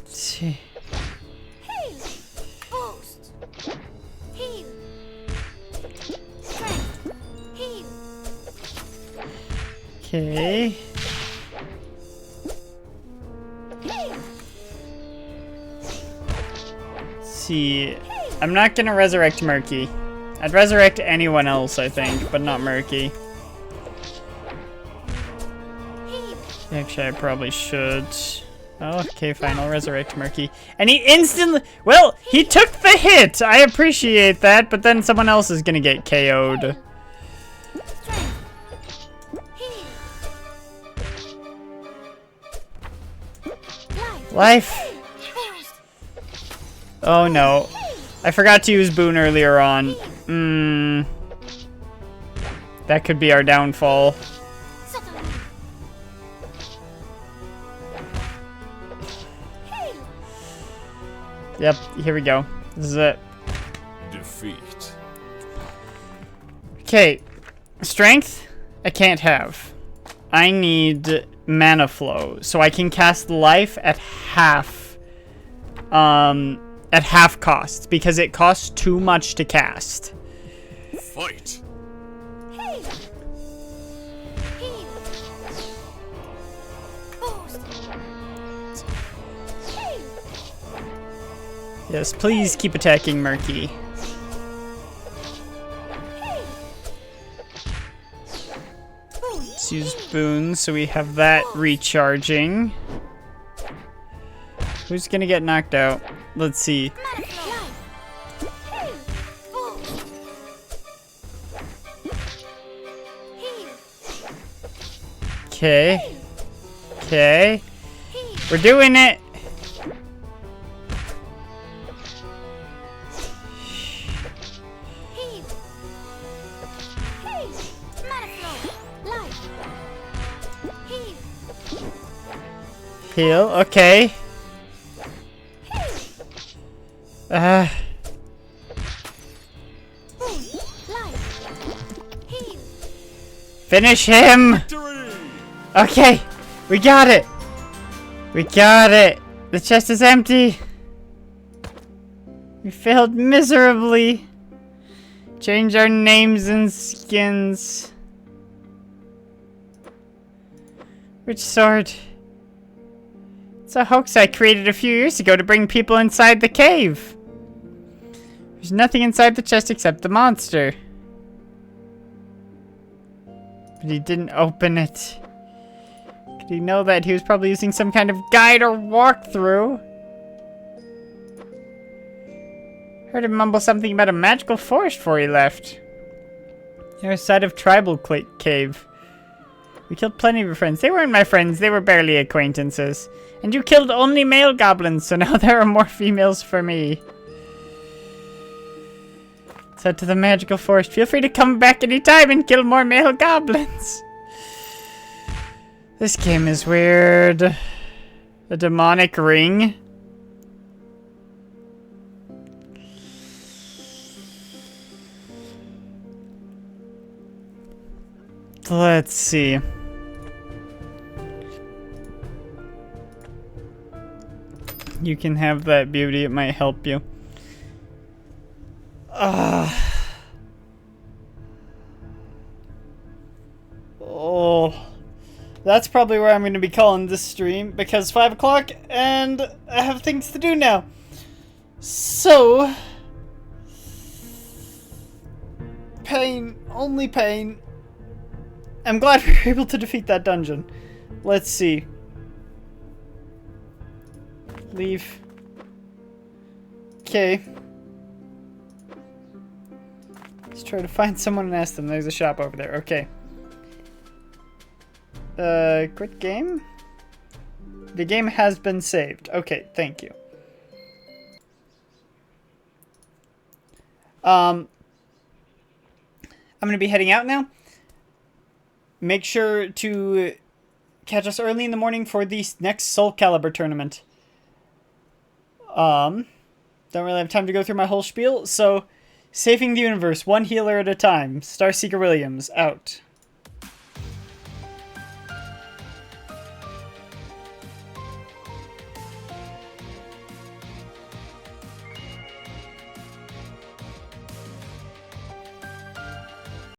Tch. Heal. Boost. Heal. Strength. Heal. Okay. Heal. Let's see. I'm not gonna resurrect Murky. I'd resurrect anyone else, I think, but not Murky. Heal. Actually, I probably should. Oh, okay, fine. I'll resurrect Murky. And he instantly... Well, he took the hit! I appreciate that, but then someone else is gonna get KO'd. Strength. Heal. Life. Life. Boost. Oh, no. I forgot to use Boon earlier on. That could be our downfall. Settle. Heal. Yep, here we go. This is it. Defeat. Okay. Strength, I can't have. I need mana flow, so I can cast life at half cost, because it costs too much to cast. Fight. Heal. Heal. Boost. Heal. Yes, please keep attacking Murky. Heal. Boost. Let's use boons so we have that recharging. Who's gonna get knocked out? Let's see. Mana flow. Heal. Boost. Heal. Okay. Okay. Heal. We're doing it. Heal. Heal. Mana flow. Life. Heal. Heal. Okay. Boost. Life. Heal. Finish him. Victory. Okay. We got it. We got it. The chest is empty. We failed miserably. Change our names and skins. Which sword? It's a hoax I created a few years ago to bring people inside the cave. There's nothing inside the chest except the monster. But he didn't open it. Could he know that he was probably using some kind of guide or walkthrough? Heard him mumble something about a magical forest before he left. You're side of Tribal Cave. We killed plenty of your friends. They weren't my friends. They were barely acquaintances. And you killed only male goblins, so now there are more females for me. Said to the magical forest, feel free to come back anytime and kill more male goblins. This game is weird. A demonic ring. Let's see. You can have that beauty, it might help you. Oh. That's probably where I'm going to be calling this stream, because 5 o'clock and I have things to do now. So, pain, only pain. I'm glad we were able to defeat that dungeon. Let's see. Leave. Okay. Let's try to find someone and ask them. There's a shop over there. Okay. Quit game? The game has been saved. Okay, thank you. I'm gonna be heading out now. Make sure to catch us early in the morning for the next Soul Calibur tournament. Don't really have time to go through my whole spiel, so saving the universe, one healer at a time. Starseeker Williams, out.